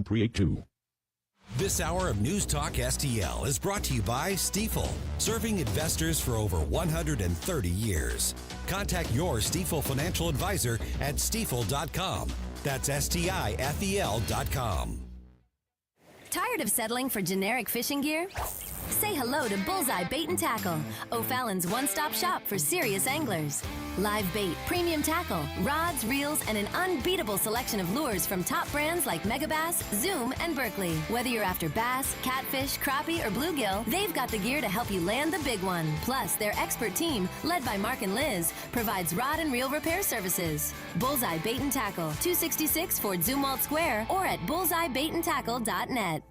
382. This hour of News Talk STL is brought to you by Stifel, serving investors for over 130 years. Contact your Stifel financial advisor at stifel.com. That's STIFEL.com. Tired of settling for generic fishing gear? Say hello to Bullseye Bait and Tackle, O'Fallon's one-stop shop for serious anglers. Live bait, premium tackle, rods, reels, and an unbeatable selection of lures from top brands like Megabass, Zoom, and Berkley. Whether you're after bass, catfish, crappie, or bluegill, they've got the gear to help you land the big one. Plus, their expert team, led by Mark and Liz, provides rod and reel repair services. Bullseye Bait and Tackle, 266 Fort Zumwalt Square, or at bullseyebaitandtackle.net.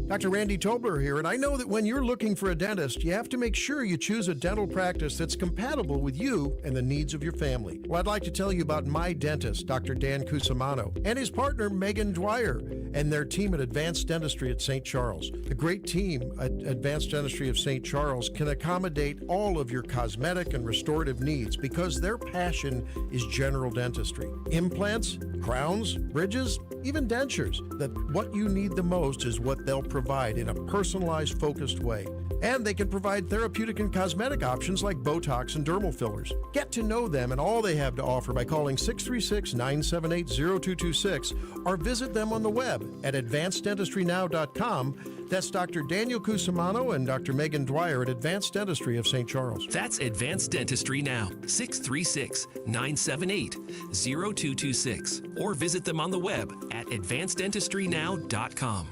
Dr. Randy Tobler here, and I know that when you're looking for a dentist, you have to make sure you choose a dental practice that's compatible with you and the needs of your family. Well, I'd like to tell you about my dentist, Dr. Dan Cusimano, and his partner, Megan Dwyer, and their team at Advanced Dentistry at St. Charles. The great team at Advanced Dentistry of St. Charles can accommodate all of your cosmetic and restorative needs because their passion is general dentistry. Implants, crowns, bridges, even dentures. That what you need the most is what they'll provide in a personalized, focused way. And they can provide therapeutic and cosmetic options like Botox and dermal fillers. Get to know them and all they have to offer by calling 636-978-0226 or visit them on the web at advanceddentistrynow.com. That's Dr. Daniel Cusimano and Dr. Megan Dwyer at Advanced Dentistry of St. Charles. That's Advanced Dentistry Now, 636-978-0226. Or visit them on the web at advanceddentistrynow.com.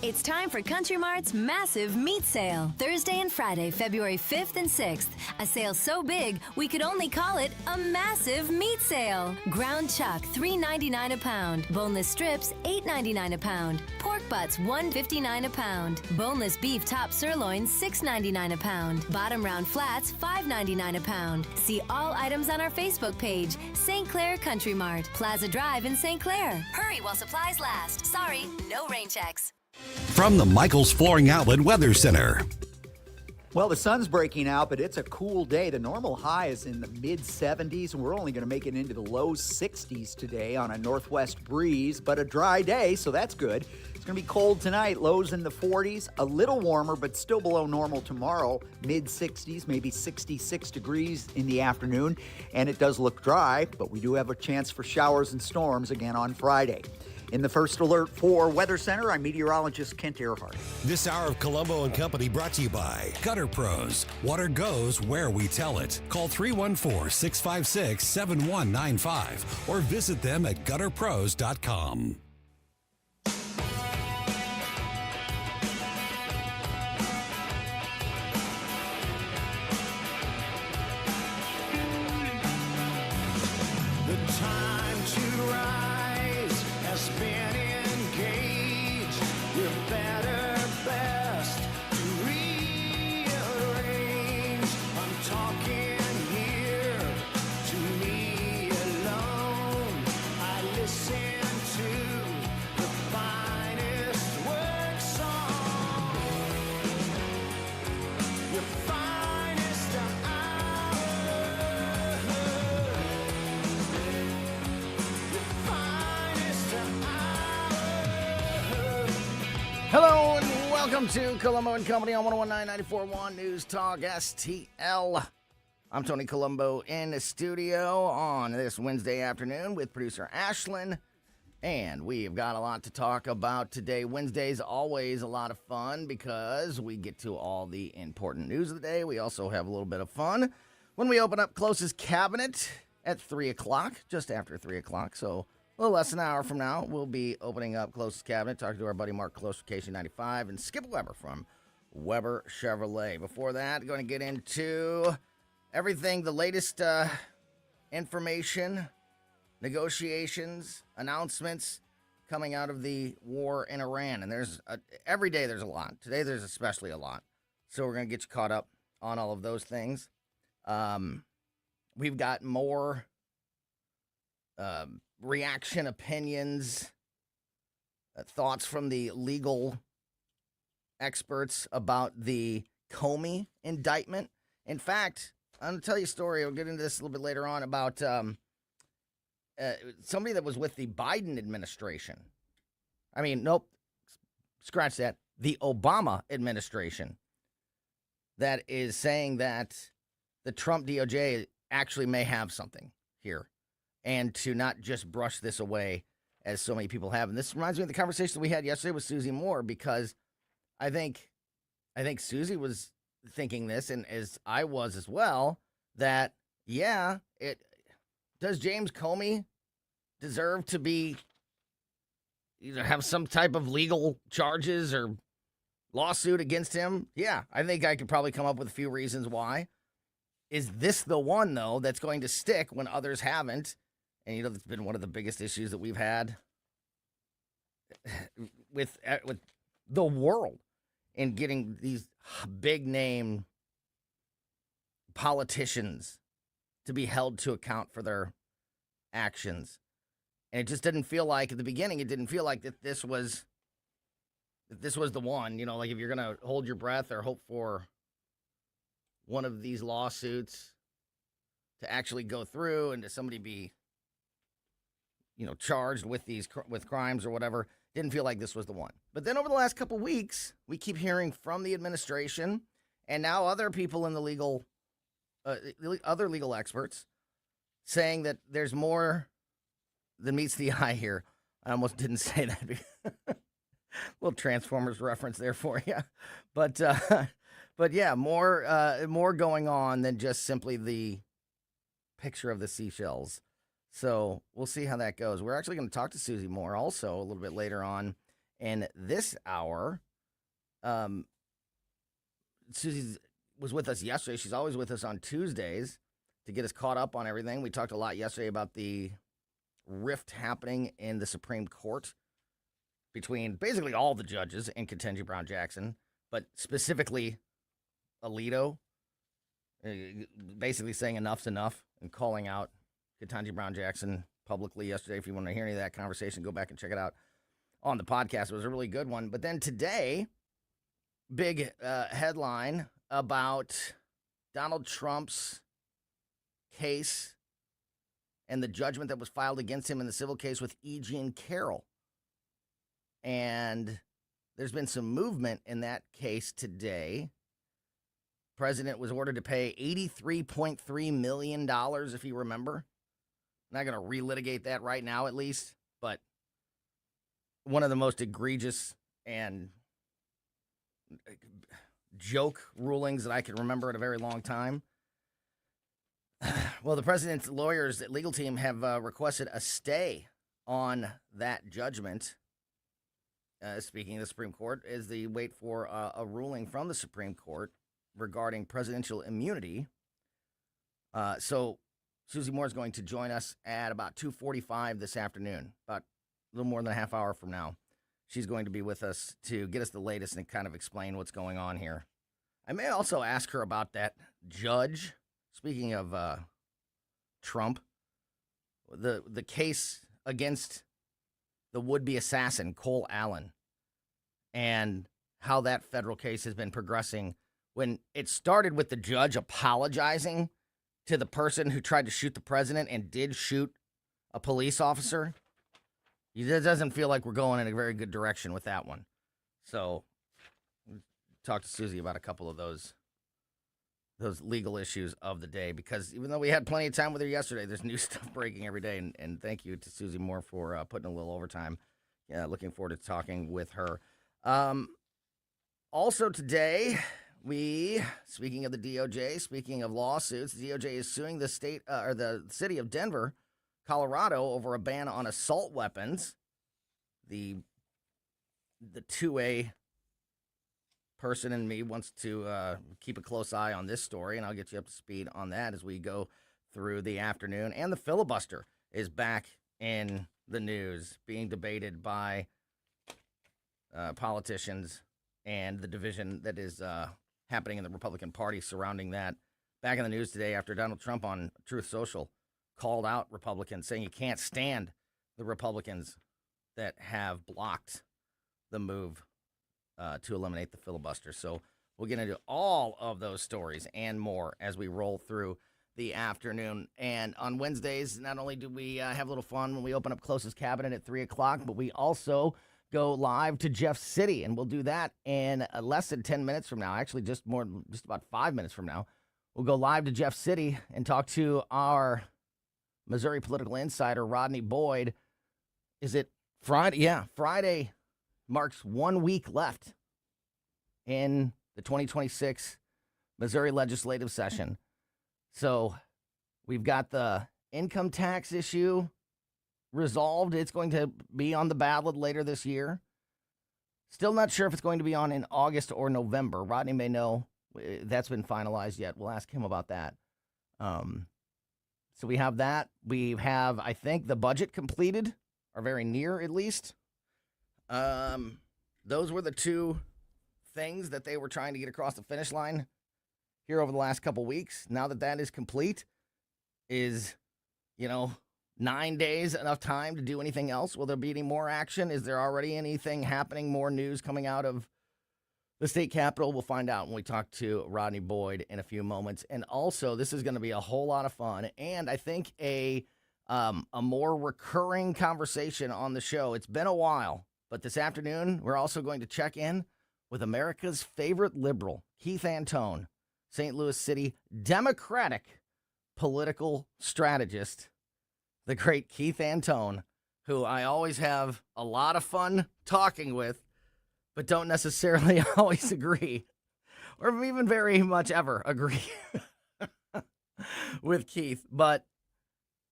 It's time for Country Mart's massive meat sale. Thursday and Friday, February 5th and 6th. A sale so big, we could only call it a massive meat sale. Ground chuck, $3.99 a pound. Boneless strips, $8.99 a pound. Pork butts, $1.59 a pound. Boneless beef top sirloin, $6.99 a pound. Bottom round flats, $5.99 a pound. See all items on our Facebook page, St. Clair Country Mart, Plaza Drive in St. Clair. Hurry while supplies last. Sorry, no rain checks. From the Michaels Flooring Outlet Weather Center. Well, the sun's breaking out, but it's a cool day. The normal high is in the mid-70s, and we're only going to make it into the low 60s today on a northwest breeze, but a dry day, so that's good. It's going to be cold tonight, lows in the 40s, a little warmer, but still below normal tomorrow, mid-60s, maybe 66 degrees in the afternoon, and it does look dry, but we do have a chance for showers and storms again on Friday. In the first alert for Weather Center, I'm meteorologist Kent Earhart. This hour of Colombo Company brought to you by Gutter Pros. Water goes where we tell it. Call 314-656-7195 or visit them at gutterpros.com. Hello and welcome to Colombo Company on 101.9 News Talk STL. I'm Tony Colombo in the studio on this Wednesday afternoon with producer Ashlyn, and we've got a lot to talk about today. Wednesday's always a lot of fun because we get to all the important news of the day. We also have a little bit of fun when we open up Klose's Kabinet at 3 o'clock, just after 3 o'clock, so a little less than an hour from now, we'll be opening up Klose's Kabinet, talking to our buddy Mark Klose from KC95 and Skip Weber from Weber Chevrolet. Before that, going to get into everything, the latest information, negotiations, announcements coming out of the war in Iran. And every day there's a lot. Today there's especially a lot. So we're going to get you caught up on all of those things. We've got more reaction, opinions, thoughts from the legal experts about the Comey indictment. In fact, I'm going to tell you a story. I'll get into this a little bit later on about somebody that was with the Biden administration I mean, nope, scratch that. The Obama administration that is saying that the Trump DOJ actually may have something here, and to not just brush this away as so many people have. And this reminds me of the conversation we had yesterday with Susie Moore, because I think Susie was thinking this, and as I was as well, that, yeah, does James Comey deserve to be either have some type of legal charges or lawsuit against him? Yeah, I think I could probably come up with a few reasons why. Is this the one, though, that's going to stick when others haven't? And, that's been one of the biggest issues that we've had with the world in getting these big-name politicians to be held to account for their actions. And it just didn't feel like, at the beginning, it didn't feel like that this was the one. Like if you're going to hold your breath or hope for one of these lawsuits to actually go through and to somebody be, charged with with crimes or whatever, didn't feel like this was the one. But then over the last couple weeks, we keep hearing from the administration and now other people in the legal, other legal experts saying that there's more than meets the eye here. I almost didn't say that. Little Transformers reference there for you. But yeah, more going on than just simply the picture of the seashells. So we'll see how that goes. We're actually going to talk to Susie Moore also a little bit later on in this hour. Susie was with us yesterday. She's always with us on Tuesdays to get us caught up on everything. We talked a lot yesterday about the rift happening in the Supreme Court between basically all the judges and Ketanji Brown Jackson, but specifically Alito, basically saying enough's enough and calling out Ketanji Brown Jackson publicly yesterday. If you want to hear any of that conversation, go back and check it out on the podcast. It was a really good one. But then today, big headline about Donald Trump's case and the judgment that was filed against him in the civil case with E. Jean Carroll. And there's been some movement in that case today. President was ordered to pay $83.3 million, if you remember. I'm not going to relitigate that right now, at least, but one of the most egregious and joke rulings that I can remember in a very long time. Well, the president's lawyers, legal team, have requested a stay on that judgment. Speaking of the Supreme Court, as they wait for a ruling from the Supreme Court regarding presidential immunity. So Susie Moore is going to join us at about 2:45 this afternoon, about a little more than a half hour from now. She's going to be with us to get us the latest and kind of explain what's going on here. I may also ask her about that judge. Speaking of Trump, the case against the would-be assassin, Cole Allen, and how that federal case has been progressing. When it started with the judge apologizing to the person who tried to shoot the president and did shoot a police officer, it doesn't feel like we're going in a very good direction with that one. So, talk to Susie about a couple of those legal issues of the day, because even though we had plenty of time with her yesterday, there's new stuff breaking every day, and thank you to Susie Moore for putting a little overtime. Yeah, looking forward to talking with her. Also today, speaking of the DOJ, speaking of lawsuits, the DOJ is suing the state or the city of Denver, Colorado, over a ban on assault weapons. The 2A person in me wants to keep a close eye on this story, and I'll get you up to speed on that as we go through the afternoon. And the filibuster is back in the news, being debated by politicians, and the division that is happening in the Republican Party surrounding that. Back in the news today after Donald Trump on Truth Social called out Republicans, saying you can't stand the Republicans that have blocked the move to eliminate the filibuster. So we'll get into all of those stories and more as we roll through the afternoon. And on Wednesdays, not only do we have a little fun when we open up Klose's Kabinet at 3 o'clock, but we also go live to Jeff City, and we'll do that in less than 10 minutes from now. Actually, just about 5 minutes from now. We'll go live to Jeff City and talk to our Missouri political insider, Rodney Boyd. Is it Friday? Yeah, Friday marks 1 week left in the 2026 Missouri legislative session. So we've got the income tax issue resolved. It's going to be on the ballot later this year. Still not sure if it's going to be on in August or November. Rodney may know. That's been finalized yet. We'll ask him about that. So we have that. We have, I think, the budget completed, or very near at least. Those were the two things that they were trying to get across the finish line here over the last couple weeks. Now that that is complete, is, 9 days enough time to do anything else? Will there be any more action? Is there already anything happening, more news coming out of the state capitol? We'll find out when we talk to Rodney Boyd in a few moments. And also, this is going to be a whole lot of fun, and I think a more recurring conversation on the show. It's been a while, but this afternoon, we're also going to check in with America's favorite liberal, Keith Antone, St. Louis City Democratic political strategist, the great Keith Antone, who I always have a lot of fun talking with, but don't necessarily always agree, or even very much ever agree with Keith. But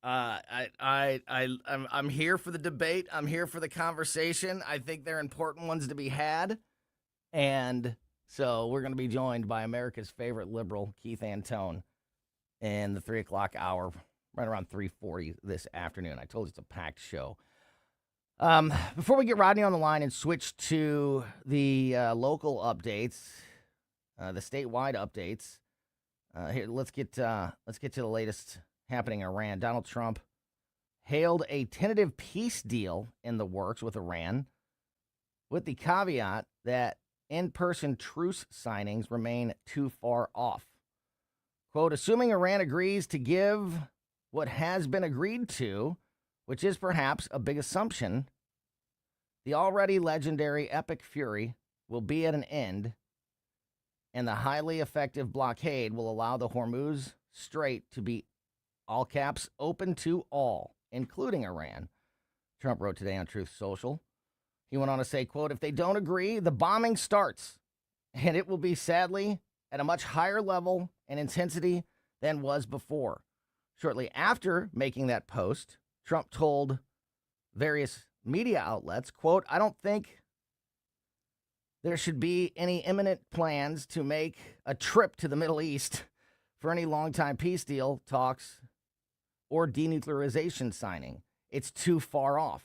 I'm here for the debate. I'm here for the conversation. I think they're important ones to be had. And so we're going to be joined by America's favorite liberal, Keith Antone, in the 3 o'clock hour, right around 3:40 this afternoon. I told you it's a packed show. Before we get Rodney on the line and switch to the local updates, the statewide updates, here let's get to the latest happening in Iran. Donald Trump hailed a tentative peace deal in the works with Iran, with the caveat that in-person truce signings remain too far off. Quote, assuming Iran agrees to give what has been agreed to, which is perhaps a big assumption, the already legendary Epic Fury will be at an end, and the highly effective blockade will allow the Hormuz Strait to be, all caps, open to all, including Iran, Trump wrote today on Truth Social. He went on to say, quote, if they don't agree, the bombing starts, and it will be, sadly, at a much higher level and intensity than was before. Shortly after making that post, Trump told various media outlets, quote, I don't think there should be any imminent plans to make a trip to the Middle East for any long-time peace deal talks or denuclearization signing. It's too far off.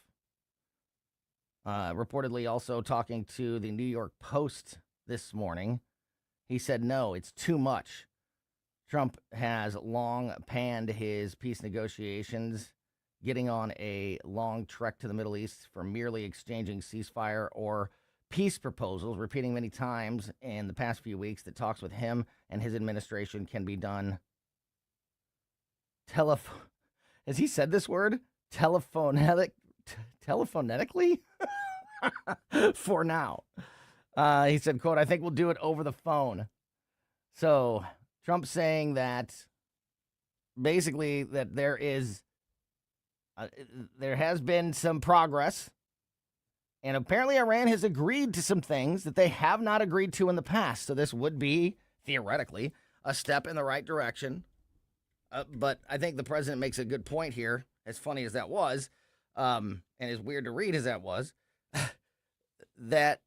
Reportedly also talking to the New York Post this morning, he said, no, it's too much. Trump has long panned his peace negotiations, getting on a long trek to the Middle East for merely exchanging ceasefire or peace proposals, repeating many times in the past few weeks that talks with him and his administration can be done has he said this word? Telephonetically? For now. He said, quote, I think we'll do it over the phone. So Trump saying that basically that there has been some progress, and apparently Iran has agreed to some things that they have not agreed to in the past. So this would be, theoretically, a step in the right direction. But I think the president makes a good point here, as funny as that was, and as weird to read as that was, that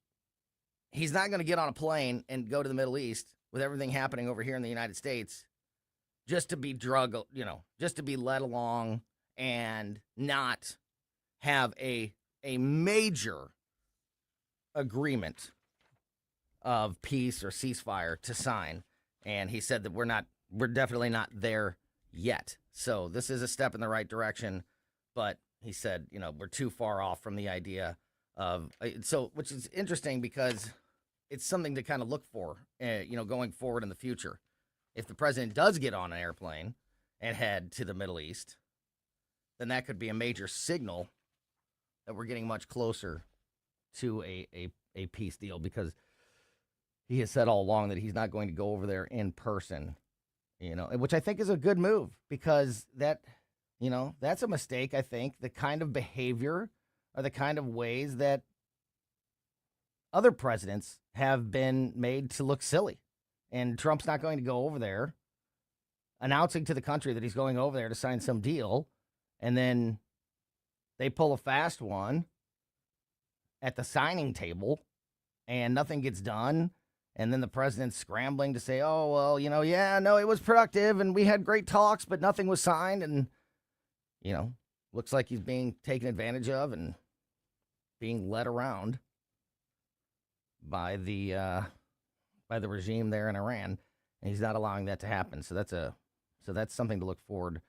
he's not going to get on a plane and go to the Middle East with everything happening over here in the United States just to be just to be led along and not have a major agreement of peace or ceasefire to sign. And he said that we're definitely not there yet. So this is a step in the right direction, but he said, we're too far off from the idea of, which is interesting because it's something to kind of look for, going forward in the future. If the president does get on an airplane and head to the Middle East, then that could be a major signal that we're getting much closer to a peace deal, because he has said all along that he's not going to go over there in person, which I think is a good move, because that's a mistake. I think the kind of behavior or the kind of ways that other presidents have been made to look silly. And Trump's not going to go over there announcing to the country that he's going over there to sign some deal, and then they pull a fast one at the signing table and nothing gets done. And then the president's scrambling to say, oh, well, it was productive and we had great talks, but nothing was signed. And, looks like he's being taken advantage of and being led around by the regime there in Iran. And he's not allowing that to happen. So that's something to look forward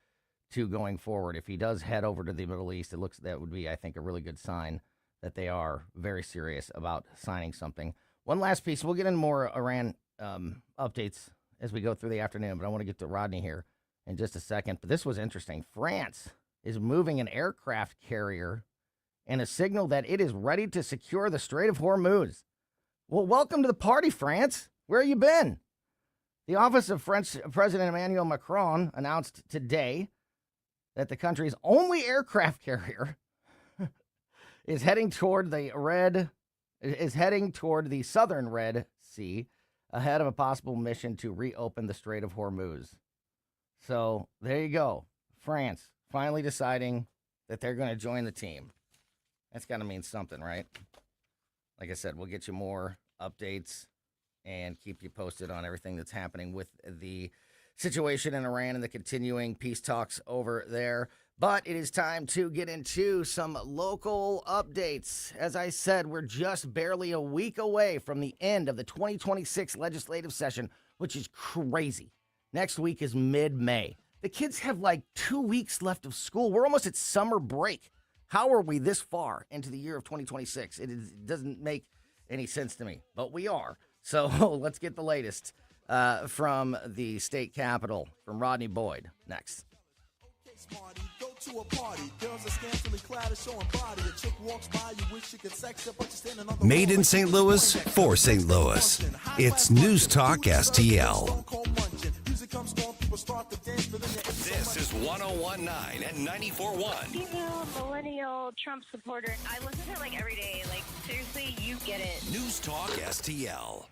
to going forward. If he does head over to the Middle East, that would be, I think, a really good sign that they are very serious about signing something. One last piece. We'll get into more Iran updates as we go through the afternoon, but I want to get to Rodney here in just a second. But this was interesting. France is moving an aircraft carrier and a signal that it is ready to secure the Strait of Hormuz. Well, welcome to the party, France. Where have you been? The office of French President Emmanuel Macron announced today that the country's only aircraft carrier is heading toward the southern Red Sea ahead of a possible mission to reopen the Strait of Hormuz. So there you go. France finally deciding that they're going to join the team. That's got to mean something, right? Like I said, we'll get you more updates and keep you posted on everything that's happening with the situation in Iran and the continuing peace talks over there. But it is time to get into some local updates. As I said, we're just barely a week away from the end of the 2026 legislative session, which is crazy. Next week is mid-May. The kids have like 2 weeks left of school. We're almost at summer break. How are we this far into the year of 2026? It doesn't make any sense to me, but we are. So let's get the latest from the state capitol from Rodney Boyd next. Made in St. Louis for St. Louis. It's News Talk STL. This is 101.9 and 94.1. Female millennial Trump supporter. I listen to it like every day. Like, seriously, you get it. News Talk STL.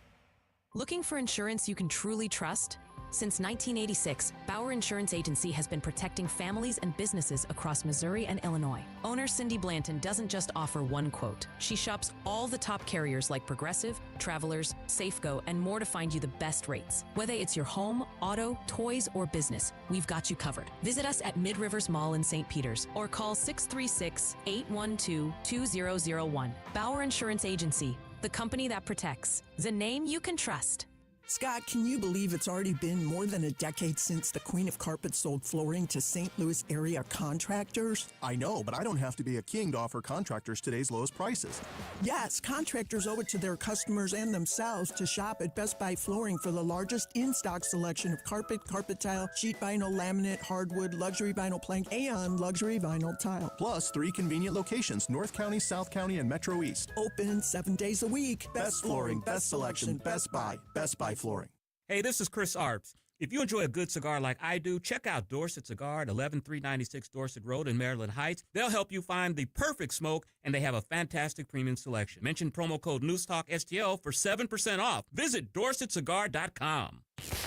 Looking for insurance you can truly trust? Since 1986, Bauer Insurance Agency has been protecting families and businesses across Missouri and Illinois. Owner Cindy Blanton doesn't just offer one quote. She shops all the top carriers like Progressive, Travelers, Safeco, and more to find you the best rates. Whether it's your home, auto, toys, or business, we've got you covered. Visit us at Mid-Rivers Mall in St. Peters or call 636-812-2001. Bauer Insurance Agency, the company that protects, the name you can trust. Scott, can you believe it's already been more than a decade since the Queen of Carpet sold flooring to St. Louis area contractors? I know, but I don't have to be a king to offer contractors today's lowest prices. Yes, contractors owe it to their customers and themselves to shop at Best Buy Flooring for the largest in-stock selection of carpet, carpet tile, sheet vinyl, laminate, hardwood, luxury vinyl plank, and luxury vinyl tile. Plus 3 convenient locations, North County, South County, and Metro East. Open 7 days a week. Best flooring, best selection, Best Buy. Best Buy Flooring. Hey, this is Chris Arps. If you enjoy a good cigar like I do, check out Dorset Cigar at 11396 Dorset Road in Maryland Heights. They'll help you find the perfect smoke, and they have a fantastic premium selection. Mention promo code NewsTalkSTL for 7% off. Visit DorsetCigar.com.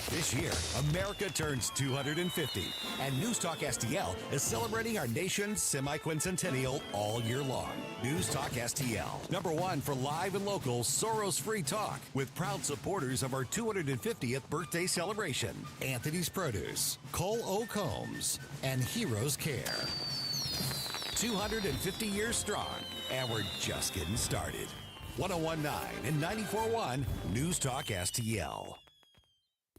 This year, America turns 250, and News Talk STL is celebrating our nation's semi-quincentennial all year long. News Talk STL, #1 for live and local Soros-free talk, with proud supporters of our 250th birthday celebration. Anthony's Produce, Cole O. Combs, and Heroes Care. 250 years strong, and we're just getting started. 101.9 and 94.1 News Talk STL.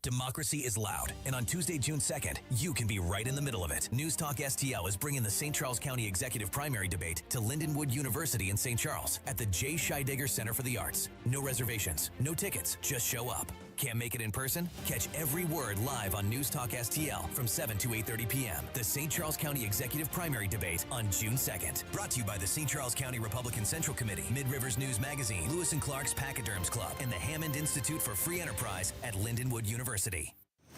Democracy is loud, and on Tuesday, June 2nd, you can be right in the middle of it. News Talk STL is bringing the St. Charles County Executive Primary Debate to Lindenwood University in St. Charles at the J. Scheidegger Center for the Arts. No reservations, no tickets, just show up. Can't make it in person? Catch every word live on News Talk STL from 7 to 8:30 p.m. The St. Charles County Executive Primary Debate on June 2nd. Brought to you by the St. Charles County Republican Central Committee, Mid-Rivers News Magazine, Lewis and Clark's Pachyderms Club, and the Hammond Institute for Free Enterprise at Lindenwood University.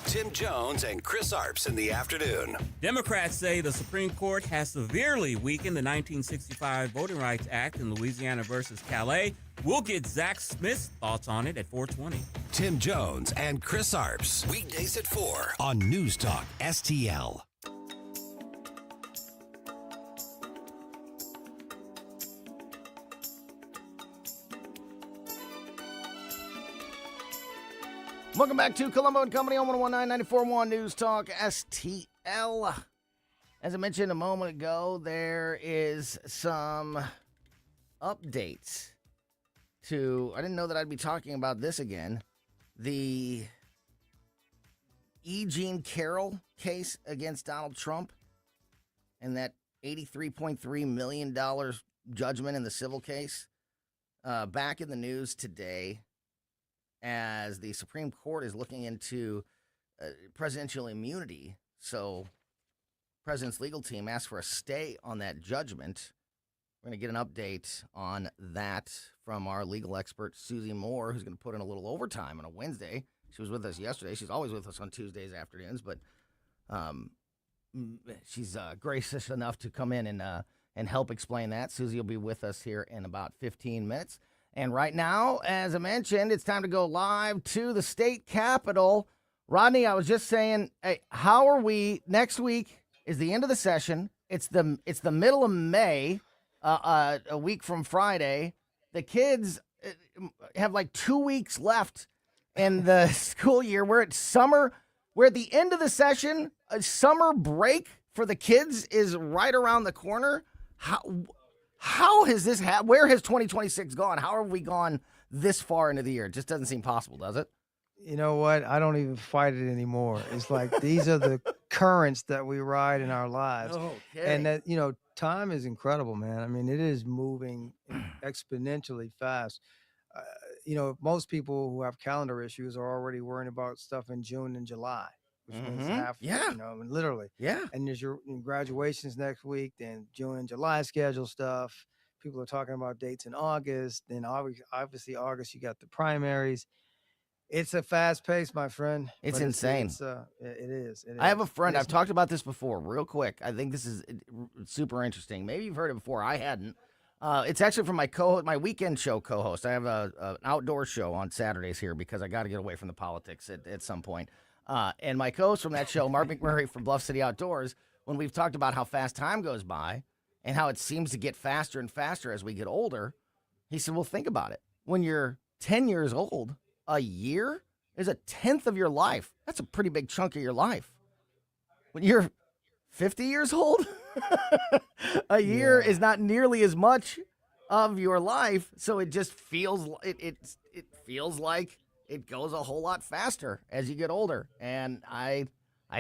Tim Jones and Chris Arps in the afternoon. Democrats say the Supreme Court has severely weakened the 1965 Voting Rights Act in Louisiana versus Calais. We'll get Zach Smith's thoughts on it at 4:20. Tim Jones and Chris Arps. Weekdays at 4 on News Talk STL. Welcome back to Colombo Company on 101.9 News Talk STL. As I mentioned a moment ago, there is some updates to, I didn't know that I'd be talking about this again, the E. Jean Carroll case against Donald Trump and that $83.3 million judgment in the civil case. Back in the news today, as the Supreme Court is looking into presidential immunity. So President's legal team asked for a stay on that judgment. We're going to get an update on that from our legal expert, Susie Moore, who's going to put in a little overtime on a Wednesday. She was with us yesterday. She's always with us on Tuesdays afternoons, but she's gracious enough to come in and help explain that. Susie will be with us here in about 15 minutes. And right now, as I mentioned, it's time to go live to the state capitol. Rodney, I was just saying, hey, how are we? Next week is the end of the session. It's the middle of May, a week from Friday. The kids have like 2 weeks left in the school year. We're at summer. We're at the end of the session. A summer break for the kids is right around the corner. How has this where has 2026 gone? How have we gone this far into the year? It just doesn't seem possible, does it? You know what? I don't even fight it anymore. It's like these are the currents that we ride in our lives. Okay. And that, time is incredible, man. I mean, it is moving exponentially fast. Most people who have calendar issues are already worrying about stuff in June and July, which means half, literally. Yeah. And there's your graduations next week, then June and July schedule stuff. People are talking about dates in August. Then obviously August, you got the primaries. It's a fast pace, my friend. It's insane. It is. I have a friend. I've talked about this before, real quick. I think this is super interesting. Maybe you've heard it before. I hadn't. It's actually from my weekend show co-host. I have an outdoor show on Saturdays here because I got to get away from the politics at some point. And my co-host from that show, Mark McMurray from Bluff City Outdoors, when we've talked about how fast time goes by and how it seems to get faster and faster as we get older, he said, well, think about it. When you're 10 years old, a year is a tenth of your life. That's a pretty big chunk of your life. When you're 50 years old, a year is not nearly as much of your life. So it just feels it feels like it goes a whole lot faster as you get older. And I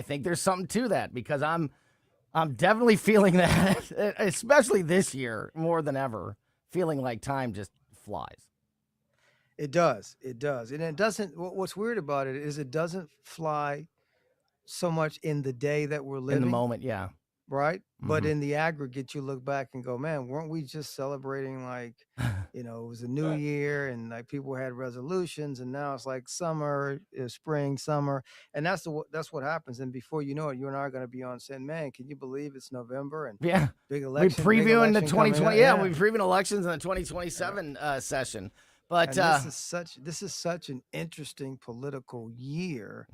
think there's something to that because I'm definitely feeling that, especially this year more than ever, feeling like time just flies. It does. And it doesn't, what's weird about it is it doesn't fly so much in the day that we're living. In the moment, yeah. Right? Mm-hmm. But in the aggregate, you look back and go, man, weren't we just celebrating it was a new year and like people had resolutions and now it's like summer, spring, summer. And that's what happens. And before you know it, you and I are going to be on saying, man, can you believe it's November? And big election. We're previewing the 2020. Yeah, we're previewing elections in the 2027 session. But this is such an interesting political year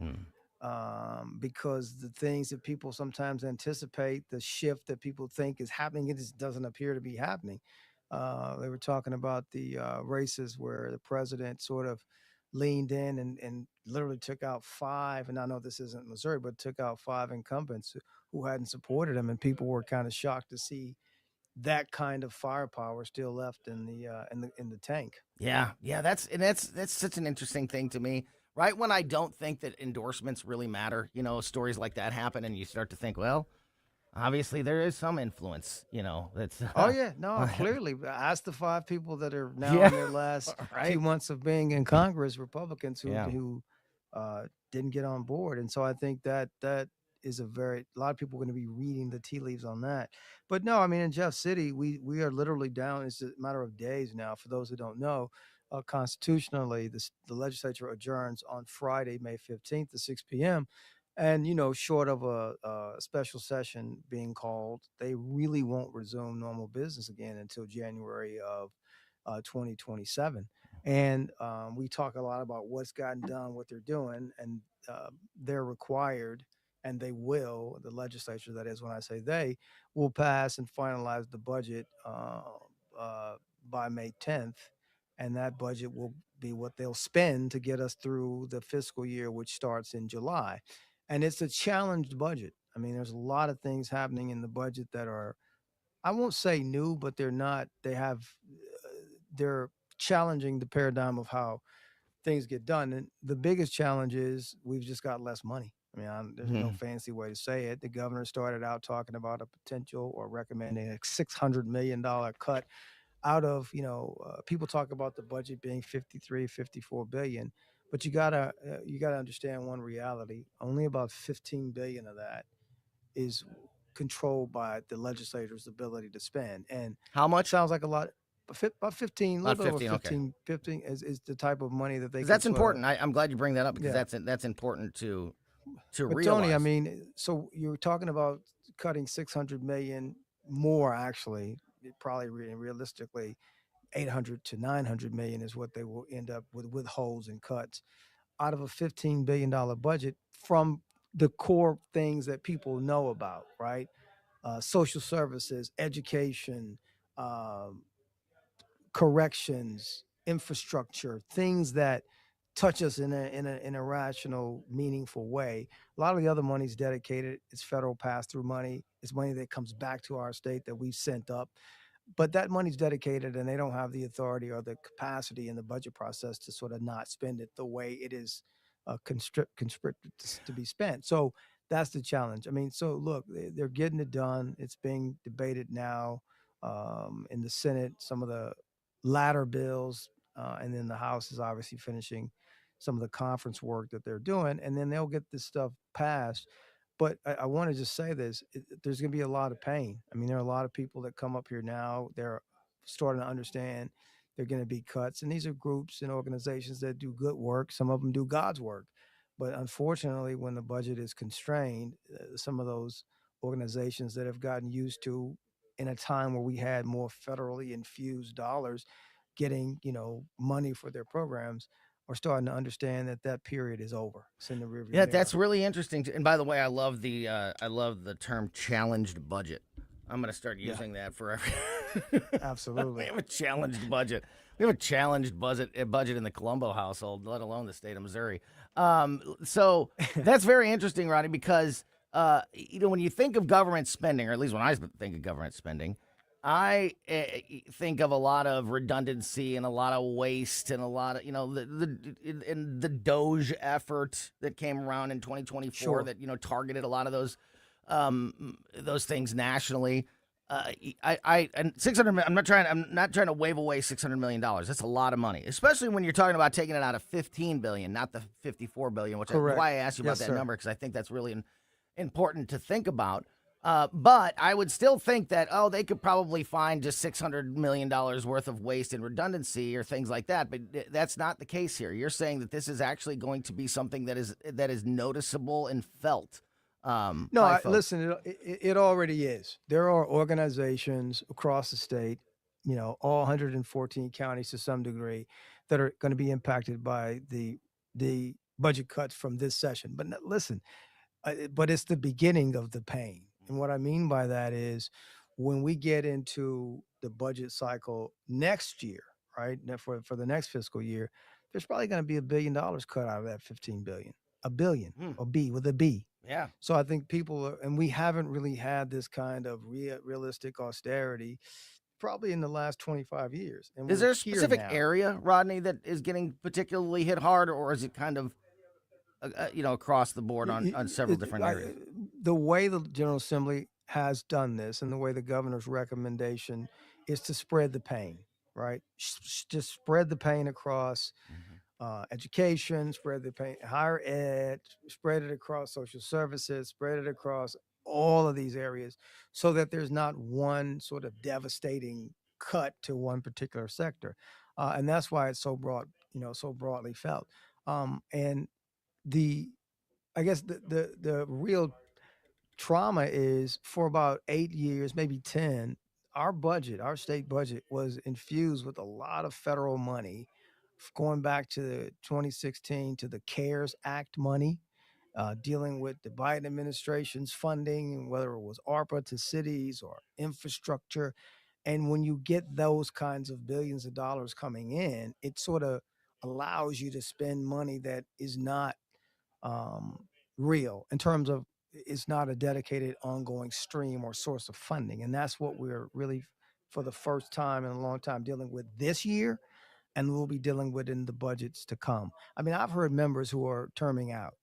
because the things that people sometimes anticipate, the shift that people think is happening, it just doesn't appear to be happening. They were talking about the races where the president sort of leaned in and literally took out 5, and I know this isn't Missouri, but took out 5 incumbents who hadn't supported him, and people were kind of shocked to see that kind of firepower still left in the tank. Yeah, that's such an interesting thing to me. Right when I don't think that endorsements really matter, stories like that happen, and you start to think, well, obviously there is some influence, that's. Oh yeah, no, clearly. Ask the 5 people that are now in their last 2 months of being in Congress, Republicans who didn't get on board. And so I think that is a lot of people are going to be reading the tea leaves on that. But no, I mean, in Jeff City, we are literally down. It's a matter of days now. For those who don't know, constitutionally, the legislature adjourns on Friday, May 15th at 6 p.m. And, short of a special session being called, they really won't resume normal business again until January of 2027. And we talk a lot about what's gotten done, what they're doing, and they're required, and they will, the legislature, that is, when I say they, will pass and finalize the budget by May 10th. And that budget will be what they'll spend to get us through the fiscal year, which starts in July. And it's a challenged budget. I mean, there's a lot of things happening in the budget that are, I won't say new, but they're challenging the paradigm of how things get done. And the biggest challenge is we've just got less money. I mean, there's no fancy way to say it. The governor started out talking about a potential or recommending a $600 million cut out of, people talk about the budget being 53, 54 billion, but you gotta understand one reality. Only about 15 billion of that is controlled by the legislature's ability to spend. And how much? Sounds like a lot. About 15, a little bit over 15, okay. 15 is the type of money that they. That's important. I'm glad you bring that up, because that's important to realize. Tony, I mean, so you're talking about cutting 600 million more. Actually, probably realistically, 800 to 900 million is what they will end up with holes and cuts out of a $15 billion budget from the core things that people know about, right? Social services, education, corrections, infrastructure, things that touch us in a rational, meaningful way. A lot of the other money's dedicated. It's federal pass-through money. It's money that comes back to our state that we've sent up. But that money's dedicated, and they don't have the authority or the capacity in the budget process to sort of not spend it the way it is conscripted to be spent. So that's the challenge. I mean, so look, they're getting it done. It's being debated now in the Senate, some of the latter bills, and then the House is obviously finishing some of the conference work that they're doing, and then they'll get this stuff passed. But I want to just say this, there's going to be a lot of pain. I mean, there are a lot of people that come up here now. They're starting to understand there are going to be cuts. And these are groups and organizations that do good work. Some of them do God's work. But unfortunately, when the budget is constrained, some of those organizations that have gotten used to, in a time where we had more federally infused dollars getting, money for their programs, are starting to understand that period is over. It's in the rearview mirror. That's really interesting. And by the way, I love the term challenged budget. I'm going to start using that for every. Absolutely. We have a challenged budget. We have a challenged budget in the Colombo household, let alone the state of Missouri. So that's very interesting, Rodney, because when you think of government spending, or at least when I think of government spending, I think of a lot of redundancy and a lot of waste and a lot of, the DOGE effort that came around in 2024 that, targeted a lot of those things nationally. And 600. I'm not trying to wave away $600 million. That's a lot of money, especially when you're talking about taking it out of 15 billion, not the 54 billion, which is why I asked you about that number, because I think that's really important to think about. But I would still think that, they could probably find just $600 million worth of waste and redundancy or things like that. But that's not the case here. You're saying that this is actually going to be something that is noticeable and felt. No, listen, it already is. There are organizations across the state, all 114 counties to some degree, that are going to be impacted by the budget cuts from this session. But listen, but it's the beginning of the pain. And what I mean by that is when we get into the budget cycle next year, right, for the next fiscal year, there's probably going to be $1 billion cut out of that 15 billion. $1 billion, or B with a B. Yeah. So I think and we haven't really had this kind of realistic austerity probably in the last 25 years. And is there a specific area, Rodney, that is getting particularly hit hard, or is it kind of across the board on several different areas? The way the General Assembly has done this, and the way the governor's recommendation is to spread the pain, right? Just spread the pain across education, spread the pain, higher ed, spread it across social services, spread it across all of these areas so that there's not one sort of devastating cut to one particular sector. And that's why it's so broad, so broadly felt. And the, I guess the real trauma is for about 8 years, maybe 10, our state budget was infused with a lot of federal money going back to the 2016 to the CARES Act money, dealing with the Biden administration's funding, whether it was ARPA to cities or infrastructure. And when you get those kinds of billions of dollars coming in, it sort of allows you to spend money that is not um, real in terms of it's not a dedicated ongoing stream or source of funding. And that's what we're really, for the first time in a long time, dealing with this year, and we'll be dealing with in the budgets to come. I mean, I've heard members who are terming out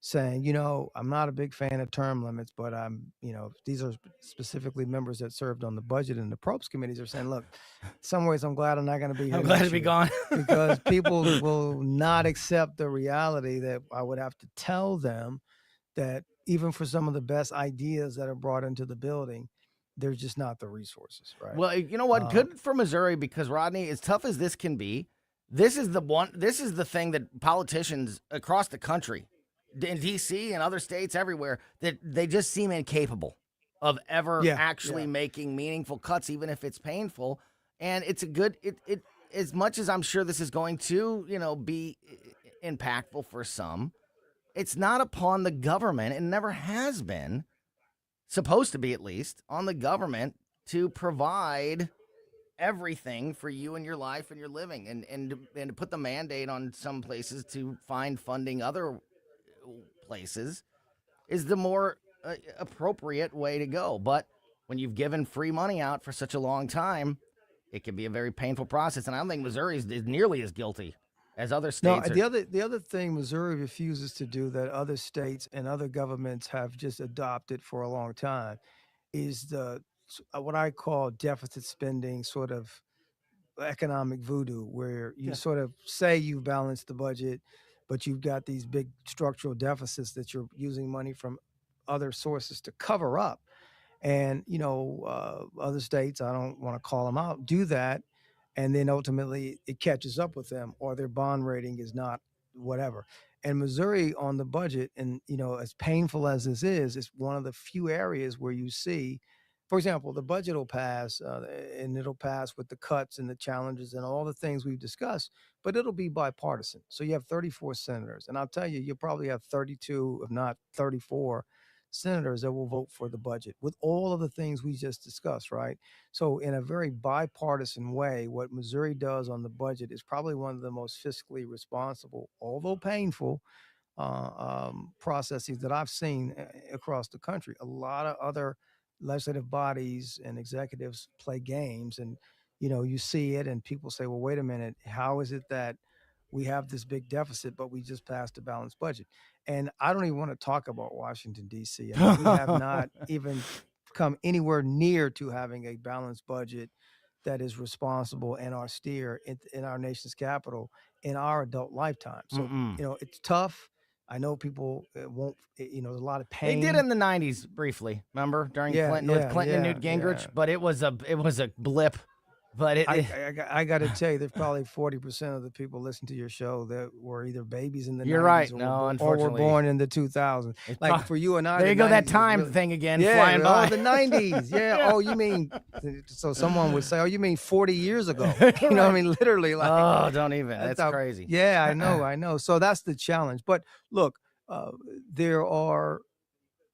saying, I'm not a big fan of term limits, but these are specifically members that served on the budget and the probes committees are saying, look, some ways I'm glad I'm not going to be here. I'm glad to be gone. Because people will not accept the reality that I would have to tell them that even for some of the best ideas that are brought into the building, there's just not the resources, right? Well, you know what? Good for Missouri because, Rodney, as tough as this can be, this is the thing that politicians across the country, in D.C. and other states everywhere, that they just seem incapable of ever actually making meaningful cuts, even if it's painful. And it's a good, it as much as I'm sure this is going to, be impactful for some, it's not upon the government, and never has been, supposed to be at least, on the government to provide everything for you and your life and your living, and to put the mandate on some places to find funding other places is the more appropriate way to go. But when you've given free money out for such a long time, it can be a very painful process, and I don't think Missouri is nearly as guilty as other states. No, the other thing Missouri refuses to do that other states and other governments have just adopted for a long time is the what I call deficit spending, sort of economic voodoo, where you sort of say you balance the budget, but you've got these big structural deficits that you're using money from other sources to cover up. And, other states, I don't want to call them out, do that. And then ultimately it catches up with them, or their bond rating is not whatever. And Missouri on the budget, and, as painful as this is, it's one of the few areas where you see, for example, the budget will pass, and it'll pass with the cuts and the challenges and all the things we've discussed, but it'll be bipartisan. So you have 34 senators, and I'll tell you, you'll probably have 32, if not 34 senators that will vote for the budget with all of the things we just discussed, right? So in a very bipartisan way, what Missouri does on the budget is probably one of the most fiscally responsible, although painful, processes that I've seen across the country. A lot of other legislative bodies and executives play games, and you see it and people say, well, wait a minute, how is it that we have this big deficit but we just passed a balanced budget? And I don't even want to talk about Washington, D.C. I mean, we have not even come anywhere near to having a balanced budget that is responsible and austere in our nation's capital in our adult lifetime. So, it's tough. I know people won't, there's a lot of pain. They did in the 90s briefly, remember, during Clinton, with Clinton and Newt Gingrich, but it was a blip. But I got to tell you, there's probably 40% of the people listening to your show that were either babies in the 90s. You're right. Or were born in the 2000s. Like for you and I. There you go, that time thing again, flying by. The 90s. Yeah. Oh, you mean, so someone would say, oh, you mean 40 years ago? You know what I mean? Literally. Like, oh, don't even. That's crazy. Yeah, I know. So that's the challenge. But look, there are,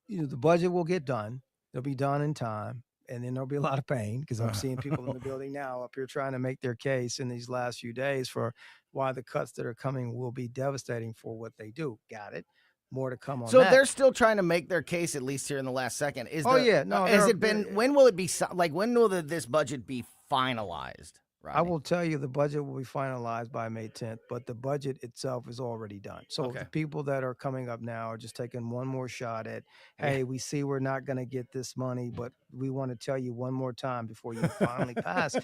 the budget will get done. It'll be done in time. And then there'll be a lot of pain because I'm seeing people in the building now up here trying to make their case in these last few days for why the cuts that are coming will be devastating for what they do. Got it. More to come on so that. They're still trying to make their case, at least here in the last second. Has it been, when will it be, when will this budget be finalized? Rodney? I will tell you the budget will be finalized by May 10th, but the budget itself is already done. So the people that are coming up now are just taking one more shot at, hey, we see we're not going to get this money, but we want to tell you one more time before you finally pass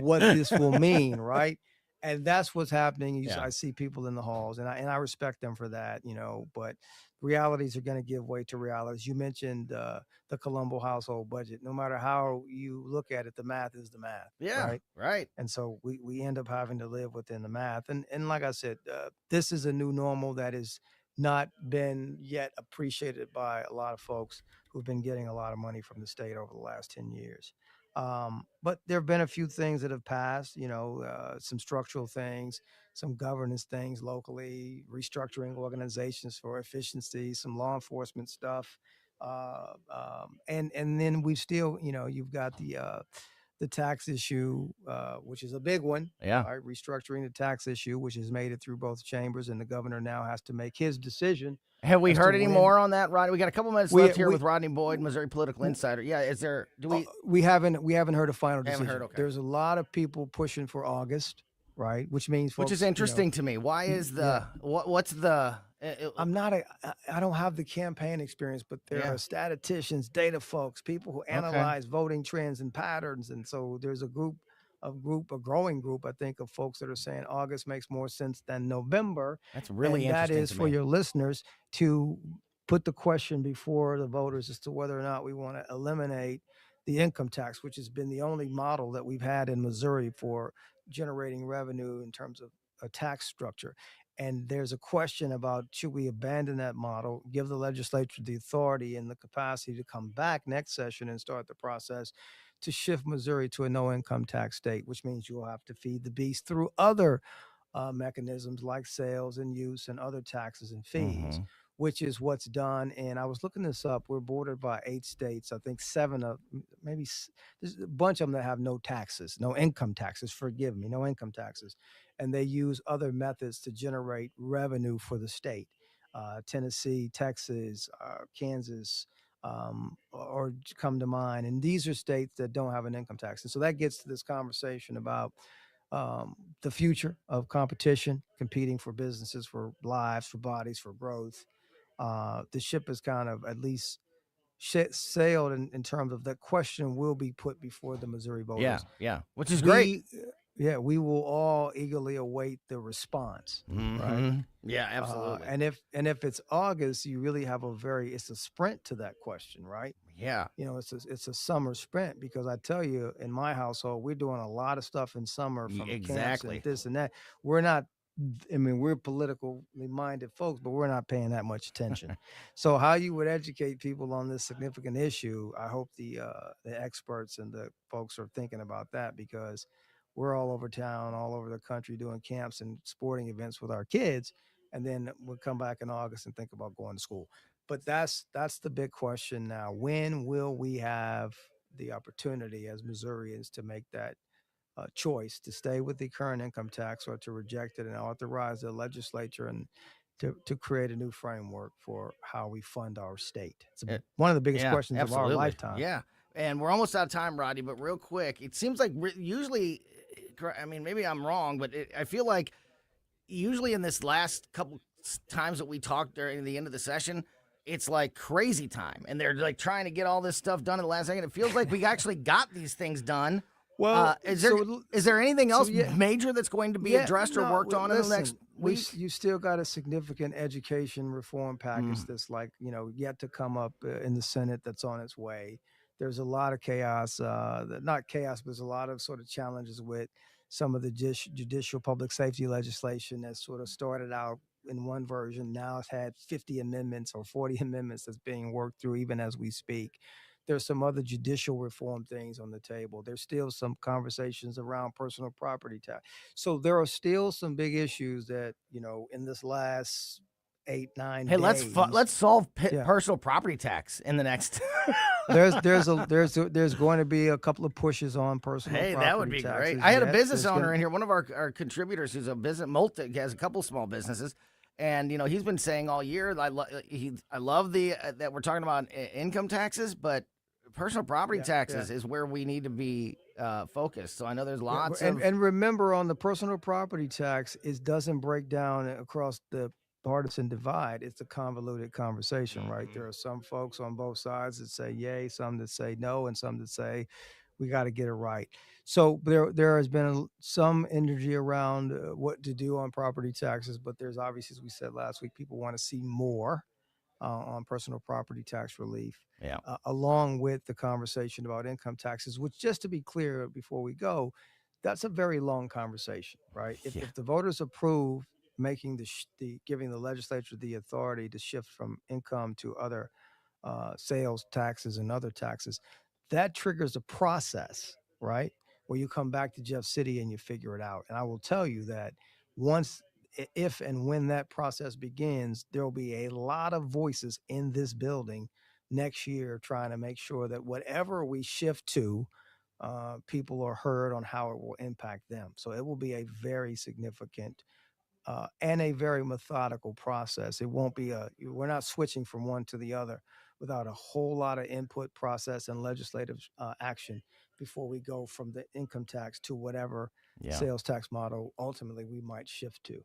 what this will mean, right? and that's what's happening. Yeah. I see people in the halls, and I respect them for that, but realities are going to give way to realities. You mentioned the Colombo household budget. No matter how you look at it, the math is the math, Yeah, right? right. And so we end up having to live within the math. And like I said, this is a new normal that has not been yet appreciated by a lot of folks who've been getting a lot of money from the state over the last 10 years. But there have been a few things that have passed, some structural things, some governance things locally, restructuring organizations for efficiency, some law enforcement stuff. And then we've still, you've got the tax issue, which is a big one. Yeah. Right? Restructuring the tax issue, which has made it through both chambers, and the governor now has to make his decision. Have we as to heard any when- more on that, Rodney? We got a couple minutes left here with Rodney Boyd, Missouri Political Insider. Yeah, is there? Do we? We haven't heard a final decision. Haven't heard, okay. There's a lot of people pushing for August, right? Which means folks, Which is interesting to me. Why is the what's the? I don't have the campaign experience, but there are statisticians, data folks, people who analyze voting trends and patterns, and so there's a growing group, I think, of folks that are saying August makes more sense than November. That's really and interesting. That is for your listeners to put the question before the voters as to whether or not we want to eliminate the income tax, which has been the only model that we've had in Missouri for generating revenue in terms of a tax structure. And there's a question about, should we abandon that model, give the legislature the authority and the capacity to come back next session and start the process to shift Missouri to a no income tax state, which means you'll have to feed the beast through other mechanisms like sales and use and other taxes and fees, which is what's done. And I was looking this up. We're bordered by 8 states. I think 7 of maybe there's a bunch of them that have no taxes, no income taxes. Forgive me, no income taxes. And they use other methods to generate revenue for the state. Tennessee, Texas, Kansas, or come to mind. And these are states that don't have an income tax. And so that gets to this conversation about the future of competition, competing for businesses, for lives, for bodies, for growth. The ship is kind of at least sailed in terms of that question will be put before the Missouri voters. Yeah, which is great. We will all eagerly await the response, right? Yeah, absolutely. And if it's August, you really have it's a sprint to that question, right? Yeah. It's a summer sprint, because I tell you, in my household, we're doing a lot of stuff in summer from camps and this and that. We're politically minded folks, but we're not paying that much attention. So how you would educate people on this significant issue, I hope the experts and the folks are thinking about that, because we're all over town, all over the country doing camps and sporting events with our kids. And then we'll come back in August and think about going to school. But that's the big question now. When will we have the opportunity as Missourians to make that choice to stay with the current income tax, or to reject it and authorize the legislature and to create a new framework for how we fund our state? It's one of the biggest questions of our lifetime. Yeah. And we're almost out of time, Rodney, but real quick, it seems like usually, maybe I'm wrong, but I feel like usually in this last couple times that we talked during the end of the session, it's like crazy time. And they're like trying to get all this stuff done at the last second. It feels like we actually got these things done. Well, is there anything else major that's going to be addressed or worked on in the next week? You still got a significant education reform package that's yet to come up in the Senate, that's on its way. There's a lot of chaos, not chaos, but there's a lot of sort of challenges with some of the judicial public safety legislation that sort of started out in one version. Now it's had 50 amendments or 40 amendments that's being worked through even as we speak. There's some other judicial reform things on the table. There's still some conversations around personal property tax. So there are still some big issues that, in this last 8-9 days. Let's solve personal property tax in the next. there's going to be a couple of pushes on personal property taxes. That would be great. I had a business owner in here, one of our contributors who's a business has a couple small businesses, and he's been saying all year, I love that we're talking about income taxes, but personal property taxes is where we need to be focused. So I know there's lots of... And remember, on the personal property tax, it doesn't break down across the partisan divide. It's a convoluted conversation, right? There are some folks on both sides that say yay, some that say no, and some that say we got to get it right. So there has been some energy around what to do on property taxes, but there's obviously, as we said last week, people want to see more on personal property tax relief, along with the conversation about income taxes, which, just to be clear before we go, that's a very long conversation, right? If the voters approve making the giving the legislature the authority to shift from income to other sales taxes and other taxes, that triggers a process, right? Where you come back to Jeff City and you figure it out. And I will tell you that once, if and when that process begins, there will be a lot of voices in this building next year trying to make sure that whatever we shift to, people are heard on how it will impact them. So it will be a very significant and a very methodical process. It won't be we're not switching from one to the other without a whole lot of input, process, and legislative action before we go from the income tax to whatever sales tax model ultimately we might shift to.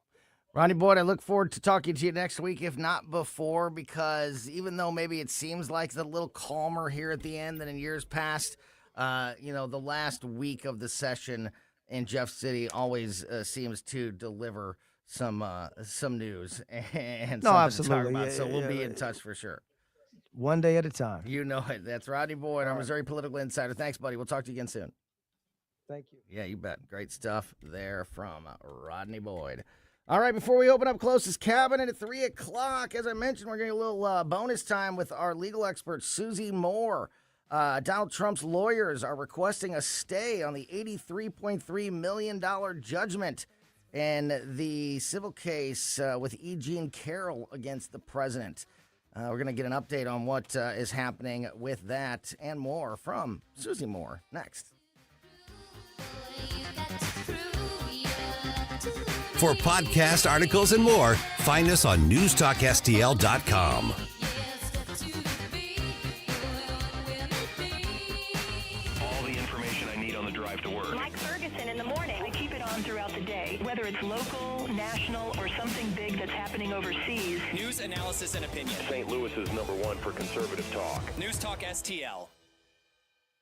Rodney Boyd, I look forward to talking to you next week, if not before, because even though maybe it seems like it's a little calmer here at the end than in years past, the last week of the session in Jeff City always seems to deliver some news and something to talk about. So we'll be in touch for sure. One day at a time. You know it. That's Rodney Boyd, our Missouri political insider. Thanks, buddy. We'll talk to you again soon. Thank you. Yeah, you bet. Great stuff there from Rodney Boyd. All right, before we open up Klose's Kabinet at 3 o'clock, as I mentioned, we're getting a little bonus time with our legal expert, Susie Moore. Donald Trump's lawyers are requesting a stay on the $83.3 million judgment in the civil case with E. Jean Carroll against the president. We're going to get an update on what is happening with that and more from Susie Moore next. For podcast articles and more, find us on newstalkstl.com. All the information I need on the drive to work. Mike Ferguson in the morning. I keep it on throughout the day, whether it's local, national, or something big that's happening overseas. News, analysis, and opinion. St. Louis is #1 for conservative talk. News Talk STL.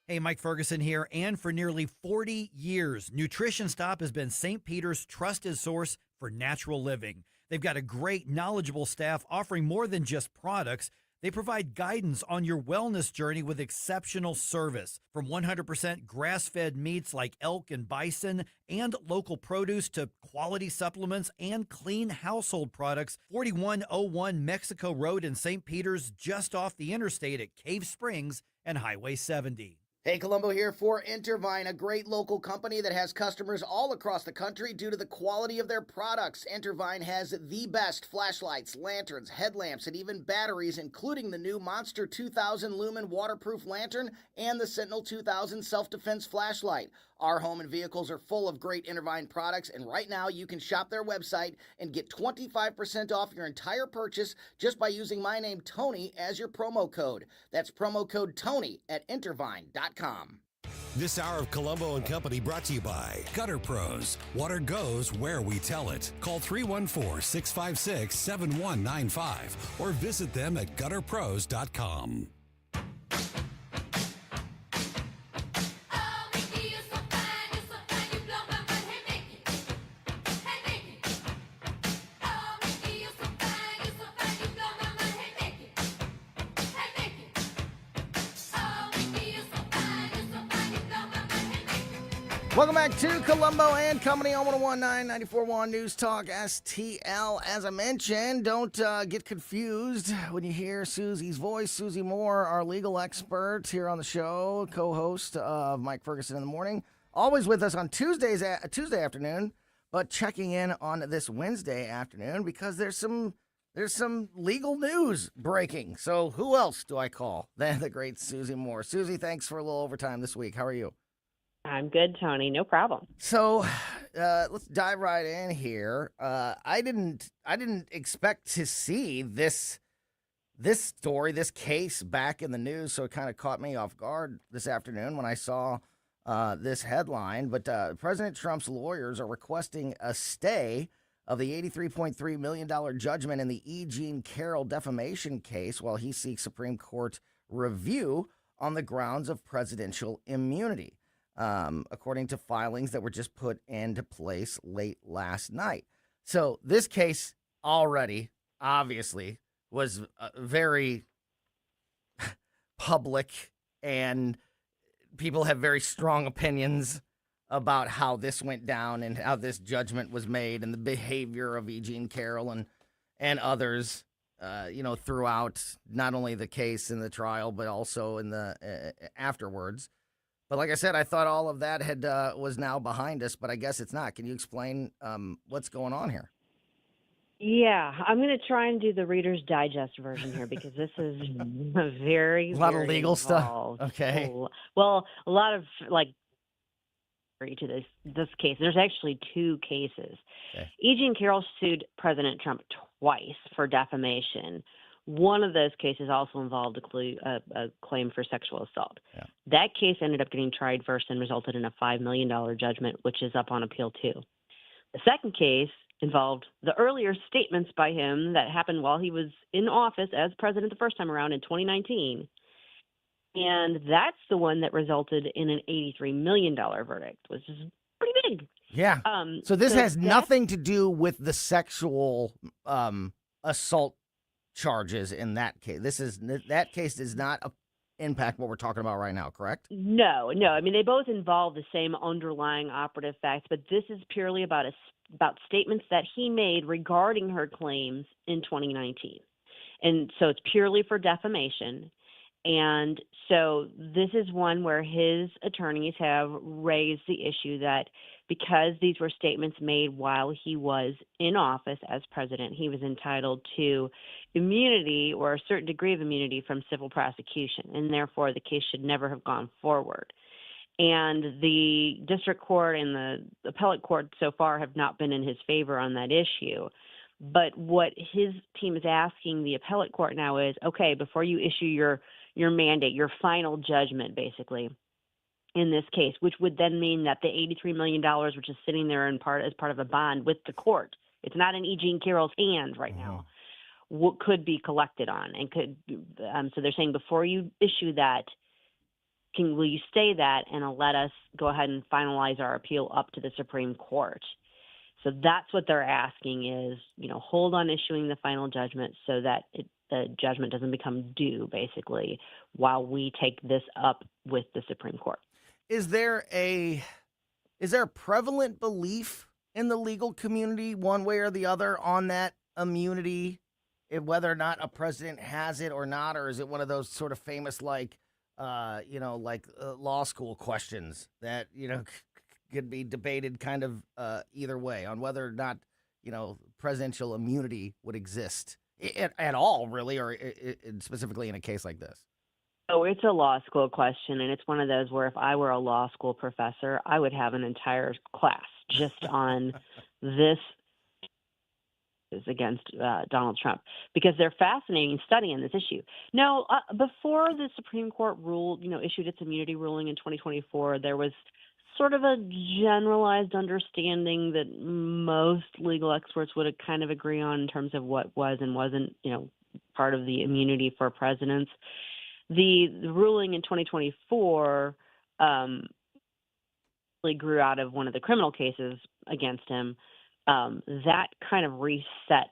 Hey, Mike Ferguson here, and for nearly 40 years, Nutrition Stop has been St. Peter's trusted source for natural living. They've got a great, knowledgeable staff offering more than just products. They provide guidance on your wellness journey with exceptional service. From 100% grass-fed meats like elk and bison and local produce to quality supplements and clean household products, 4101 Mexico Road in St. Peter's, just off the interstate at Cave Springs and Highway 70. Hey, Colombo here for Intervine, a great local company that has customers all across the country due to the quality of their products. Intervine has the best flashlights, lanterns, headlamps, and even batteries, including the new Monster 2000 Lumen waterproof lantern and the Sentinel 2000 self-defense flashlight. Our home and vehicles are full of great Intervine products, and right now you can shop their website and get 25% off your entire purchase just by using my name, Tony, as your promo code. That's promo code Tony at Intervine.com. This hour of Colombo and Company brought to you by Gutter Pros. Water goes where we tell it. Call 314-656-7195 or visit them at gutterpros.com. Welcome back to Colombo and Company on 101.9 94.1 News Talk STL. As I mentioned, don't get confused when you hear Susie's voice. Susie Moore, our legal expert here on the show, co-host of Mike Ferguson in the Morning, always with us on Tuesday afternoon, but checking in on this Wednesday afternoon because there's some legal news breaking. So who else do I call than the great Susie Moore? Susie, thanks for a little overtime this week. How are you? I'm good, Tony. No problem. So let's dive right in here. I didn't expect to see this story, this case back in the news, so it kind of caught me off guard this afternoon when I saw this headline. But President Trump's lawyers are requesting a stay of the $83.3 million judgment in the E. Jean Carroll defamation case while he seeks Supreme Court review on the grounds of presidential immunity. according to filings that were just put into place late last night. So this case already, obviously, was very public, and people have very strong opinions about how this went down and how this judgment was made and the behavior of E. Jean Carroll and others, throughout not only the case and the trial, but also in the afterwards. But like I said, I thought all of that was now behind us, but I guess it's not. Can you explain what's going on here? Yeah, I'm going to try and do the Reader's Digest version here because this is a lot very of legal involved. stuff. Okay. Well, a lot of to this case. There's actually two cases. Okay. E. Jean Carroll sued President Trump twice for defamation. One of those cases also involved a claim for sexual assault. Yeah. That case ended up getting tried first and resulted in a $5 million judgment, which is up on appeal too. The second case involved the earlier statements by him that happened while he was in office as president the first time around in 2019. And that's the one that resulted in an $83 million verdict, which is pretty big. Yeah. So this has nothing to do with the sexual assault charges in that case. That case does not impact what we're talking about right now, correct? No. I mean, they both involve the same underlying operative facts, but this is purely about statements that he made regarding her claims in 2019. And so it's purely for defamation. And so this is one where his attorneys have raised the issue that because these were statements made while he was in office as president, he was entitled to immunity or a certain degree of immunity from civil prosecution, and therefore the case should never have gone forward. And the district court and the appellate court so far have not been in his favor on that issue. But what his team is asking the appellate court now is, okay, before you issue your mandate, your final judgment, basically, in this case, which would then mean that the $83 million, which is sitting there as part of a bond with the court, it's not in E. Jean Carroll's hand right now, what could be collected on and could. So they're saying before you issue that, will you stay that and let us go ahead and finalize our appeal up to the Supreme Court? So that's what they're asking is, hold on issuing the final judgment so that the judgment doesn't become due, basically, while we take this up with the Supreme Court. Is there a prevalent belief in the legal community, one way or the other, on that immunity, whether or not a president has it or not, or is it one of those sort of famous law school questions that could be debated kind of either way on whether or not presidential immunity would exist at all, really, or specifically in a case like this? Oh, it's a law school question, and it's one of those where if I were a law school professor, I would have an entire class just on this is against Donald Trump, because they're fascinating study in this issue. Now, before the Supreme Court issued its immunity ruling in 2024, there was sort of a generalized understanding that most legal experts would kind of agree on in terms of what was and wasn't, part of the immunity for presidents. The ruling in 2024 really grew out of one of the criminal cases against him. That kind of reset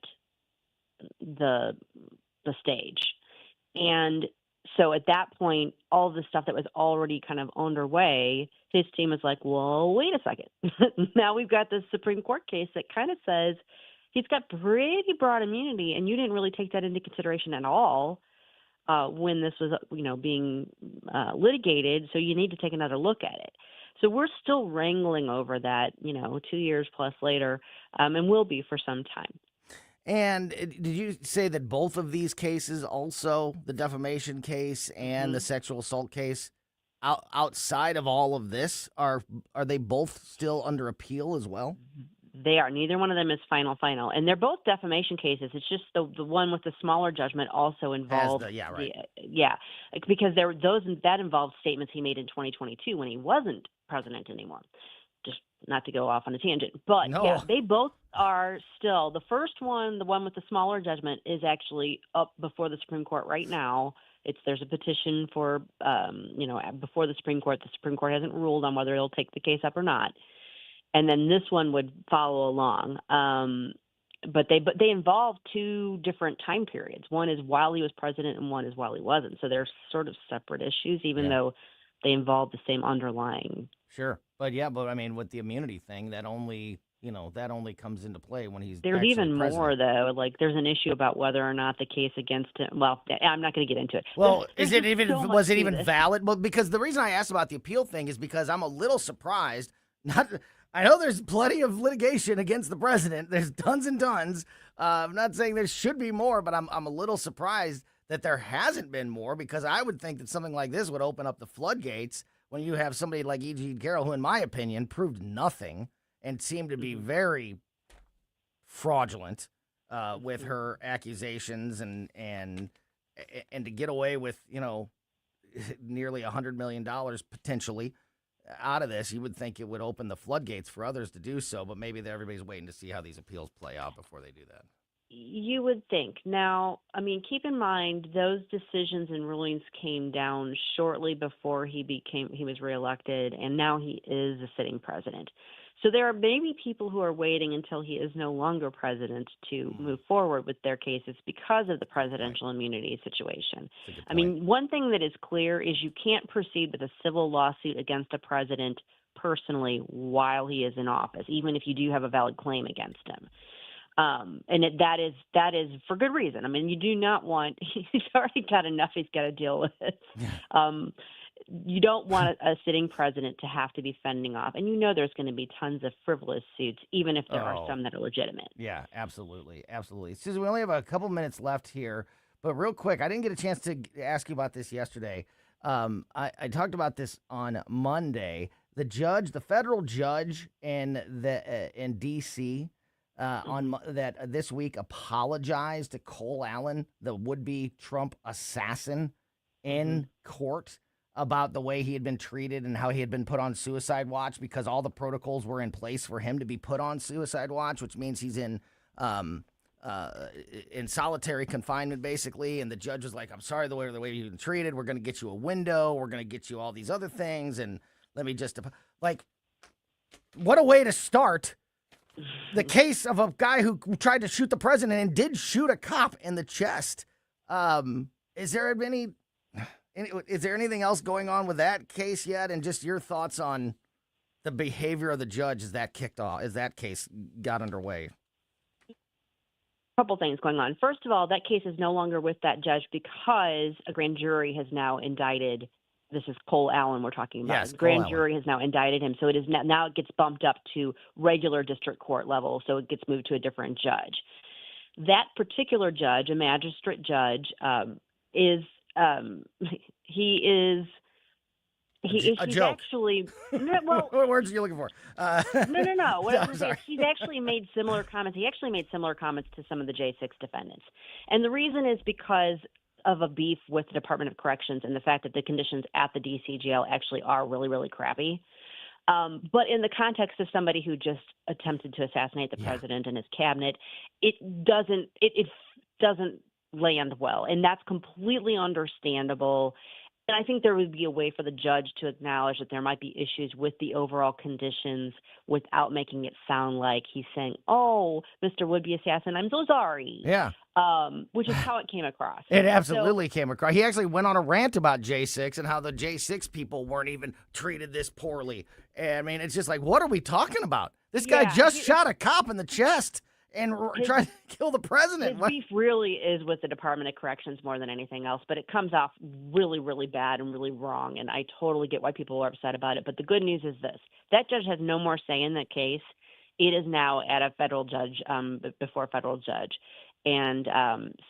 the stage. And so at that point, all the stuff that was already kind of underway, his team was like, well, wait a second. Now we've got this Supreme Court case that kind of says he's got pretty broad immunity, and you didn't really take that into consideration at all when this was, being litigated. So you need to take another look at it. So we're still wrangling over that, 2 years plus later, and will be for some time. And did you say that both of these cases, also the defamation case and the sexual assault case, outside of all of this, are they both still under appeal as well? They are. Neither one of them is final. And they're both defamation cases. It's just the one with the smaller judgment also involved. Because that involved statements he made in 2022 when he wasn't president anymore. Just not to go off on a tangent. But yeah, they both are still. The first one, the one with the smaller judgment, is actually up before the Supreme Court right now. There's a petition for, before the Supreme Court. The Supreme Court hasn't ruled on whether it'll take the case up or not. And then this one would follow along. But they involve two different time periods. One is while he was president and one is while he wasn't. So they're sort of separate issues, even though they involve the same underlying. Sure. But I mean, with the immunity thing, that only comes into play when he's There's even president. more, though. Like, there's an issue about whether or not the case against him. Well, I'm not going to get into it. Well, was it even valid? Well, because the reason I asked about the appeal thing is because I'm a little surprised. I know there's plenty of litigation against the president. There's tons and tons. I'm not saying there should be more, but I'm a little surprised that there hasn't been more, because I would think that something like this would open up the floodgates when you have somebody like E. Jean Carroll, who, in my opinion, proved nothing and seemed to be very fraudulent with her accusations and to get away with, nearly $100 million potentially out of this. You would think it would open the floodgates for others to do so, but maybe everybody's waiting to see how these appeals play out before they do that. You would think. Now, I mean, keep in mind those decisions and rulings came down shortly before he was reelected, and now he is a sitting president. So there are maybe people who are waiting until he is no longer president to move forward with their cases because of the presidential immunity situation. I mean, one thing that is clear is you can't proceed with a civil lawsuit against a president personally while he is in office, even if you do have a valid claim against him. That is for good reason. I mean, you do not want, he's already got enough he's got to deal with. You don't want a sitting president to have to be fending off. And there's going to be tons of frivolous suits, even if there are some that are legitimate. Yeah, absolutely. Absolutely. Susie, we only have a couple minutes left here, but real quick, I didn't get a chance to ask you about this yesterday. I talked about this on Monday. The federal judge in D.C., that this week apologized to Cole Allen, the would-be Trump assassin, in court about the way he had been treated and how he had been put on suicide watch, because all the protocols were in place for him to be put on suicide watch, which means he's in solitary confinement, basically. And the judge was like, "I'm sorry the way you've been treated. We're going to get you a window. We're going to get you all these other things. And let me just what a way to start the case of a guy who tried to shoot the president and did shoot a cop in the chest." Is there anything else going on with that case yet? And just your thoughts on the behavior of the judge as that case got underway? A couple things going on. First of all, that case is no longer with that judge because a grand jury has now indicted. This is Cole Allen we're talking about. Yes, the grand jury has now indicted him. So it is now it gets bumped up to regular district court level. So it gets moved to a different judge. That particular judge, a magistrate judge, he's joke. Actually, well, what words are you looking for? No. What I was sorry. saying is he's actually made similar comments. He actually made similar comments to some of the J6 defendants. And the reason is because of a beef with the Department of Corrections and the fact that the conditions at the D.C. jail actually are really, really crappy. But in the context of somebody who just attempted to assassinate the president and his cabinet, it doesn't land well. And that's completely understandable. And I think there would be a way for the judge to acknowledge that there might be issues with the overall conditions without making it sound like he's saying, "Oh, Mr. Would-be assassin, I'm so sorry." Yeah. Which is how it came across. It absolutely came across. He actually went on a rant about J6 and how the J6 people weren't even treated this poorly. And, I mean, it's just like, what are we talking about? This guy just shot a cop in the chest and tried to kill the president. His beef really is with the Department of Corrections more than anything else, but it comes off really, really bad and really wrong, and I totally get why people are upset about it. But the good news is this. That judge has no more say in that case. It is now at a federal judge, before a federal judge. And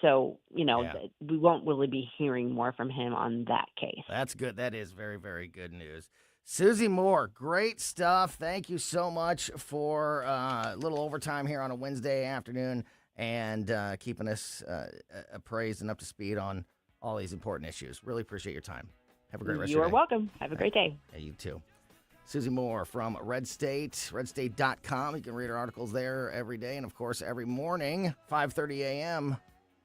we won't really be hearing more from him on that case. That's good. That is very, very good news. Susie Moore, great stuff. Thank you so much for a little overtime here on a Wednesday afternoon and keeping us appraised and up to speed on all these important issues. Really appreciate your time. Have a great rest of your day. You are welcome. Have a great day. Yeah, you too. Susie Moore from Red State, redstate.com. You can read her articles there every day. And, of course, every morning, 5:30 a.m.,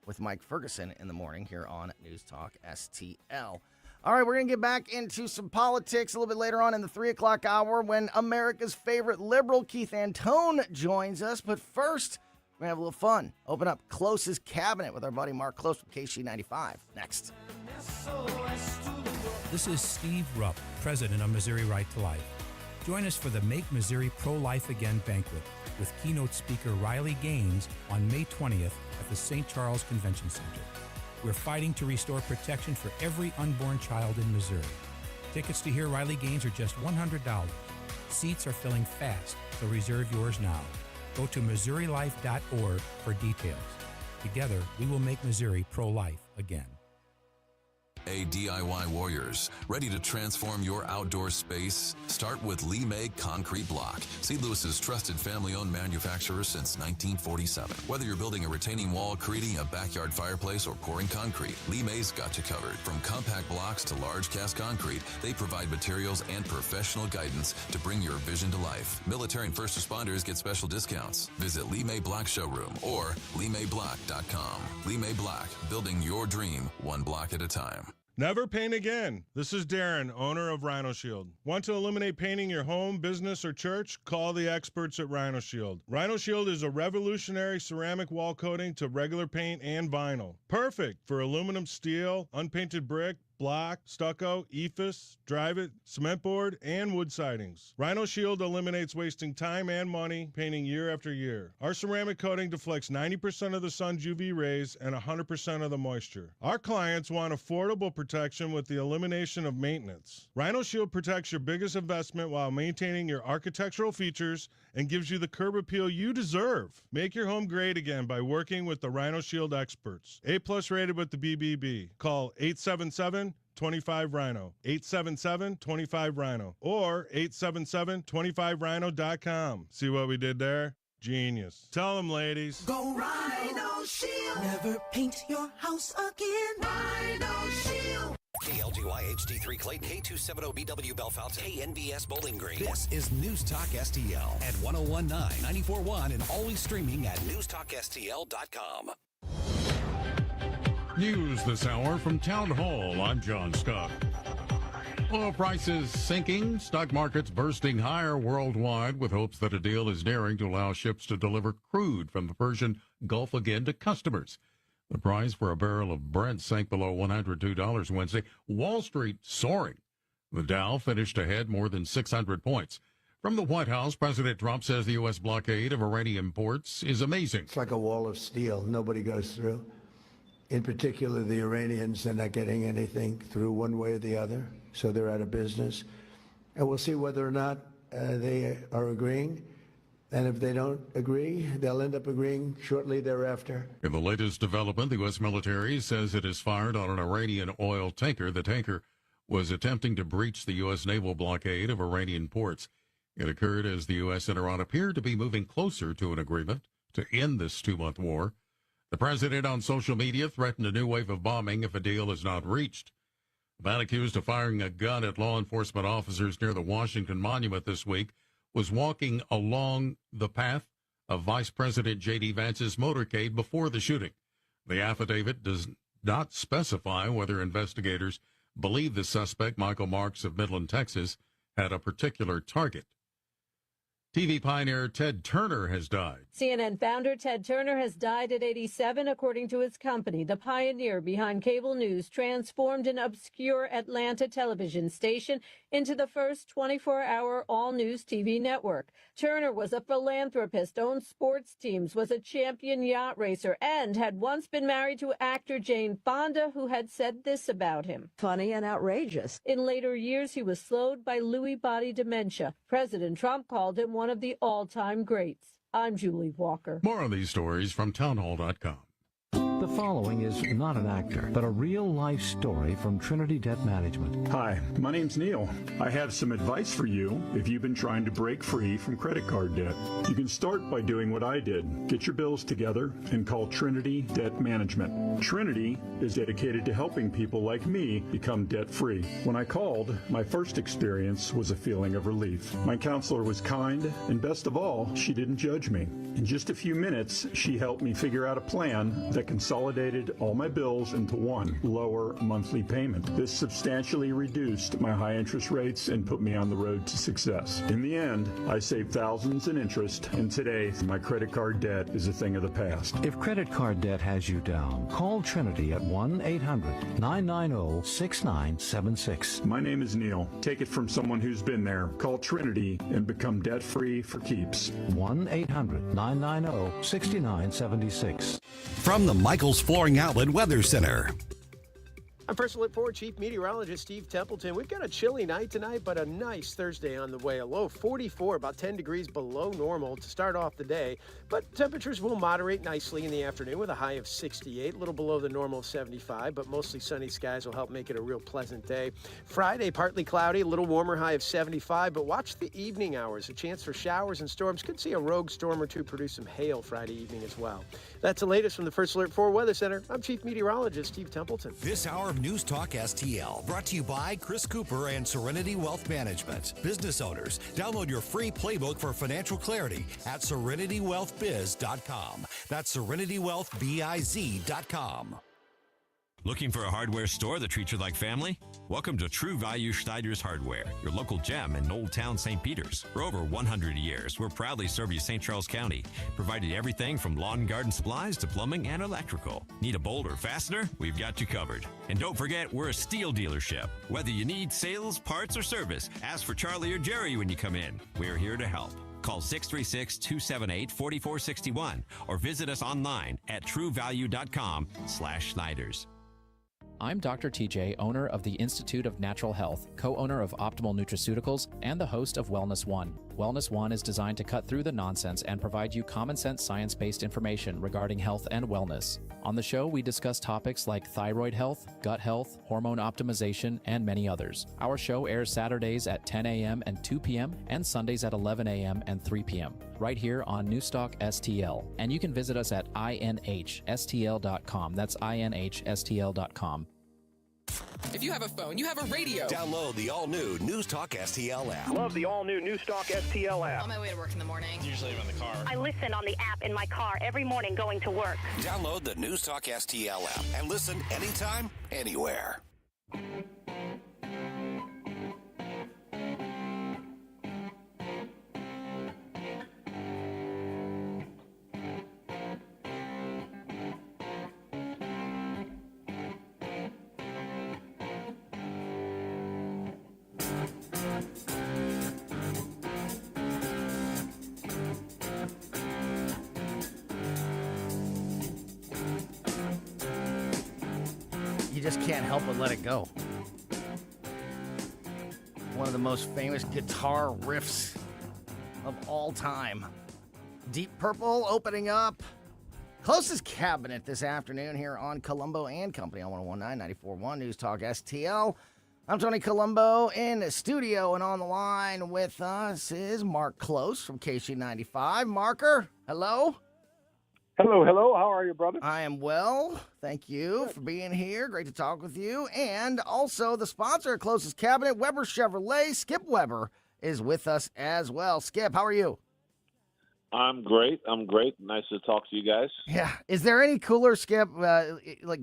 with Mike Ferguson in the morning here on News Talk STL. All right, we're going to get back into some politics a little bit later on in the 3 o'clock hour when America's favorite liberal, Keith Antone, joins us. But first, we're going to have a little fun. Open up Klose's Kabinet with our buddy Mark Klose from KC95. Next. This is Steve Rupp, president of Missouri Right to Life. Join us for the Make Missouri Pro-Life Again banquet with keynote speaker Riley Gaines on May 20th at the St. Charles Convention Center. We're fighting to restore protection for every unborn child in Missouri. Tickets to hear Riley Gaines are just $100. Seats are filling fast, so reserve yours now. Go to MissouriLife.org for details. Together, we will make Missouri pro-life again. Hey, DIY warriors, ready to transform your outdoor space? Start with Lee May Concrete Block, St. Louis's trusted family-owned manufacturer since 1947. Whether you're building a retaining wall, creating a backyard fireplace, or pouring concrete, Lee May's got you covered. From compact blocks to large cast concrete, they provide materials and professional guidance to bring your vision to life. Military and first responders get special discounts. Visit Lee May Block Showroom or LeeMayBlock.com. Lee May Block, building your dream one block at a time. Never paint again. This is Darren, owner of Rhino Shield. Want to eliminate painting your home, business, or church? Call the experts at Rhino Shield. Rhino Shield is a revolutionary ceramic wall coating to regular paint and vinyl. Perfect for aluminum, steel, unpainted brick, block, stucco, EIFS, drive-it, cement board, and wood sidings. Rhino Shield eliminates wasting time and money painting year after year. Our ceramic coating deflects 90% of the sun's UV rays and 100% of the moisture. Our clients want affordable protection with the elimination of maintenance. Rhino Shield protects your biggest investment while maintaining your architectural features and gives you the curb appeal you deserve. Make your home great again by working with the Rhino Shield experts. A+ rated with the BBB. Call 877-25-RHINO, 877-25-RHINO, or 877-25rhino.com. See what we did there? Genius. Tell them, ladies. Go Rhino Shield. Never paint your house again. Rhino Shield. KLGY HD3 Clayton, K270BW Bellefonte, KNBS Bowling Green. This is News Talk STL at 1019, 94.1, and always streaming at NewsTalkSTL.com. News this hour from Town Hall. I'm John Scott. Oil prices sinking, stock markets bursting higher worldwide with hopes that a deal is nearing to allow ships to deliver crude from the Persian Gulf again to customers. The price for a barrel of Brent sank below $102 Wednesday. Wall Street soaring. The Dow finished ahead more than 600 points. From the White House, President Trump says the U.S. blockade of Iranian ports is amazing. It's like a wall of steel. Nobody goes through. In particular, the Iranians, they're not getting anything through one way or the other, so they're out of business. And we'll see whether or not they are agreeing. And if they don't agree, they'll end up agreeing shortly thereafter. In the latest development, the U.S. military says it has fired on an Iranian oil tanker. The tanker was attempting to breach the U.S. naval blockade of Iranian ports. It occurred as the U.S. and Iran appeared to be moving closer to an agreement to end this two-month war. The president on social media threatened a new wave of bombing if a deal is not reached. The man accused of firing a gun at law enforcement officers near the Washington Monument this week was walking along the path of Vice President J.D. Vance's motorcade before the shooting. The affidavit does not specify whether investigators believe the suspect, Michael Marks of Midland, Texas, had a particular target. TV pioneer Ted Turner has died. CNN founder Ted Turner has died at 87, according to his company. The pioneer behind cable news transformed an obscure Atlanta television station into the first 24-hour all-news TV network. Turner was a philanthropist, owned sports teams, was a champion yacht racer, and had once been married to actor Jane Fonda, who had said this about him. Funny and outrageous. In later years, he was slowed by Lewy body dementia. President Trump called him one of the all-time greats. I'm Julie Walker. More on these stories from townhall.com. The following is not an actor, but a real-life story from Trinity Debt Management. Hi, my name's Neil. I have some advice for you if you've been trying to break free from credit card debt. You can start by doing what I did. Get your bills together and call Trinity Debt Management. Trinity is dedicated to helping people like me become debt-free. When I called, my first experience was a feeling of relief. My counselor was kind, and best of all, she didn't judge me. In just a few minutes, she helped me figure out a plan that can consolidated all my bills into one lower monthly payment. This substantially reduced my high interest rates and put me on the road to success. In the end, I saved thousands in interest, and today my credit card debt is a thing of the past. If credit card debt has you down, call Trinity at 1-800-990-6976. My name is Neil. Take it from someone who's been there. Call Trinity and become debt-free for keeps. 1-800-990-6976. From the Michaels Flooring Outlet Weather Center. I'm First Alert 4 Chief Meteorologist Steve Templeton. We've got a chilly night tonight, but a nice Thursday on the way. A low of 44, about 10 degrees below normal to start off the day. But temperatures will moderate nicely in the afternoon with a high of 68, a little below the normal of 75, but mostly sunny skies will help make it a real pleasant day. Friday, partly cloudy, a little warmer, high of 75, but watch the evening hours. A chance for showers and storms. Could see a rogue storm or two produce some hail Friday evening as well. That's the latest from the First Alert 4 Weather Center. I'm Chief Meteorologist Steve Templeton. This hour of News Talk STL, brought to you by Chris Cooper and Serenity Wealth Management. Business owners, download your free playbook for financial clarity at serenitywealthbiz.com. That's serenitywealthbiz.com. Looking for a hardware store that treats you like family? Welcome to True Value Schneider's Hardware, your local gem in Old Town St. Peters. For over 100 years, we're proudly serve you St. Charles County, providing everything from lawn and garden supplies to plumbing and electrical. Need a bolt or fastener? We've got you covered. And don't forget, we're a steel dealership. Whether you need sales, parts, or service, ask for Charlie or Jerry when you come in. We're here to help. Call 636-278-4461 or visit us online at truevalue.com/Schneiders. I'm Dr. TJ, owner of the Institute of Natural Health, co-owner of Optimal Nutraceuticals, and the host of Wellness One. Wellness One is designed to cut through the nonsense and provide you common sense science-based information regarding health and wellness. On the show, we discuss topics like thyroid health, gut health, hormone optimization, and many others. Our show airs Saturdays at 10 a.m. and 2 p.m. and Sundays at 11 a.m. and 3 p.m. right here on Newstalk STL. And you can visit us at inhstl.com. That's inhstl.com. If you have a phone, you have a radio. Download the all-new News Talk STL app. Love the all-new News Talk STL app. On my way to work in the morning. Usually I'm in the car. I listen on the app in my car every morning going to work. Download the News Talk STL app and listen anytime, anywhere. You just can't help but let it go. One of the most famous guitar riffs of all time. Deep Purple opening up Klose's Kabinet this afternoon here on Colombo and Company on 101.9 94.1 News Talk STL. I'm Tony Colombo in the studio, and on the line with us is Mark Klose from KC95. Marker, hello. Hello. How are you, brother? I am well. Thank you for being here. Great to talk with you. And also the sponsor of Klose's Kabinet, Weber Chevrolet, Skip Weber, is with us as well. Skip, how are you? I'm great. Nice to talk to you guys. Yeah. Is there any cooler, Skip? Like,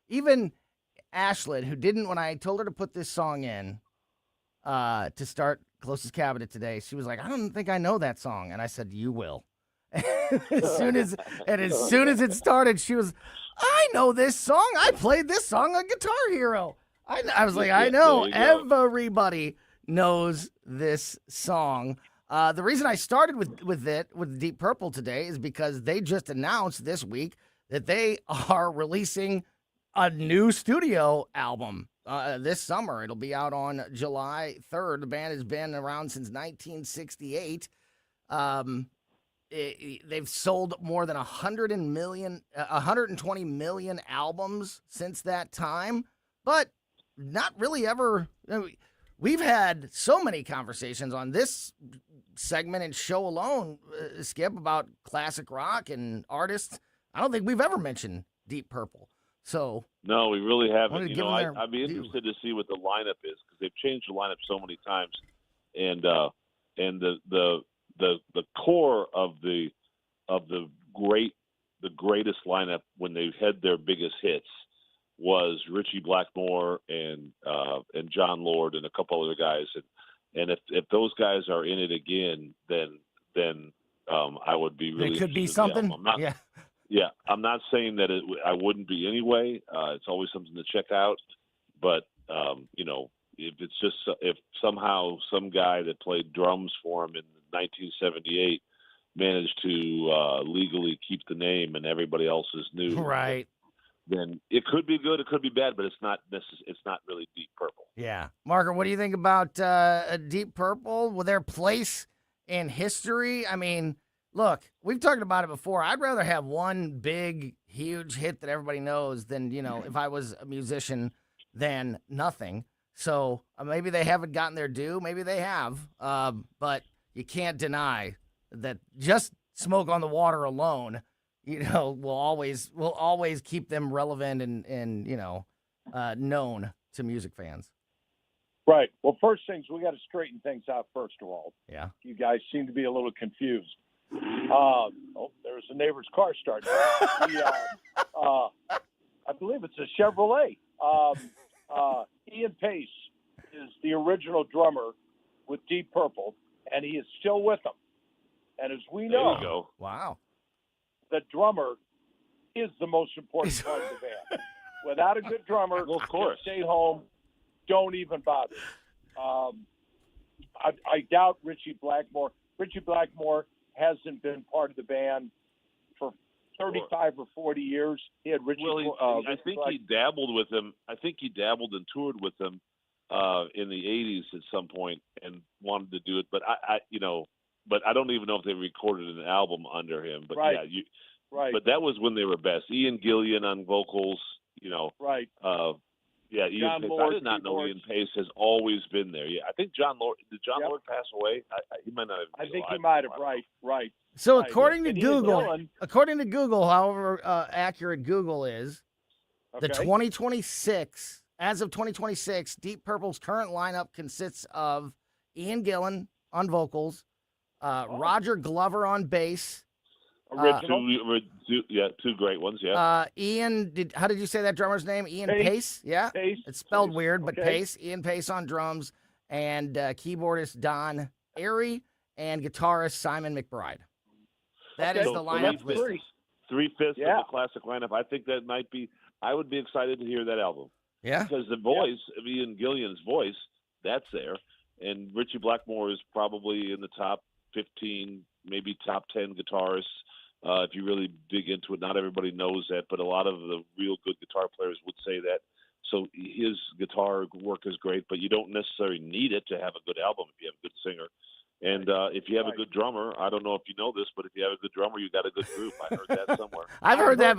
even Ashlyn, who didn't, when I told her to put this song in to start Klose's Kabinet today, she was like, I don't think I know that song. And I said, you will. as soon as it started, she was, I know this song. I played this song on Guitar Hero. I was like, I know. Everybody knows this song. The reason I started with Deep Purple today is because they just announced this week that they are releasing a new studio album this summer. It'll be out on July 3rd. The band has been around since 1968. They've sold more than 120 million albums since that time, but not really ever. We've had so many conversations on this segment and show alone, Skip, about classic rock and artists. I don't think we've ever mentioned Deep Purple. So no, we really haven't. You know, I'd be interested to see what the lineup is because they've changed the lineup so many times, and the core of the great the greatest lineup when they had their biggest hits was Richie Blackmore and John Lord and a couple other guys, and if those guys are in it again, then I would be really. It could be something. Yeah, I'm not saying that I wouldn't be anyway. It's always something to check out, but if somehow some guy that played drums for him in 1978 managed to legally keep the name and everybody else is new, right? Then it could be good, it could be bad, but it's not really Deep Purple. Yeah, Margaret, what do you think about Deep Purple? With their place in history? I mean, look, we've talked about it before. I'd rather have one big, huge hit that everybody knows than, if I was a musician, than nothing. So maybe they haven't gotten their due. Maybe they have. But you can't deny that just Smoke on the Water alone, will always keep them relevant and known to music fans. Right. Well, first things, we got to straighten things out first of all. Yeah. You guys seem to be a little confused. There's a neighbor's car starting. I believe it's a Chevrolet. Ian Pace is the original drummer with Deep Purple, and he is still with them. And as we know, there you go. Wow, the drummer is the most important part of the band. Without a good drummer, well, of course, stay home. Don't even bother. I doubt Richie Blackmore. Richie Blackmore hasn't been part of the band for 35 or 40 years. He had Richie. Well, I think he dabbled with them. I think he dabbled and toured with them in the 80s at some point and wanted to do it. But but I don't even know if they recorded an album under him. But right. Right. But that was when they were best. Ian Gillan on vocals. Right. Ian Pace. I did not know Ian Pace has always been there. Yeah, I think John Lord. Did John Lord pass away? He might not have. I think he might have. Right. So right. according to Google, however accurate Google is, the 2026, as of 2026, Deep Purple's current lineup consists of Ian Gillan on vocals, Roger Glover on bass. Two great ones, yeah. Ian, how did you say that drummer's name? Ian Pace? Yeah. Pace. It's spelled weird, but Pace. Ian Pace on drums, and keyboardist Don Airy, and guitarist Simon McBride. That is the lineup list. 3/5 of the classic lineup. I think that might be. I would be excited to hear that album. Yeah. Because the voice of Ian Gillan's voice, that's there, and Richie Blackmore is probably in the top 15, maybe top 10 guitarists. If you really dig into it, not everybody knows that, but a lot of the real good guitar players would say that. So his guitar work is great, but you don't necessarily need it to have a good album if you have a good singer. And if you have a good drummer, I don't know if you know this, but if you have a good drummer, you got a good group. I heard that somewhere. I've heard that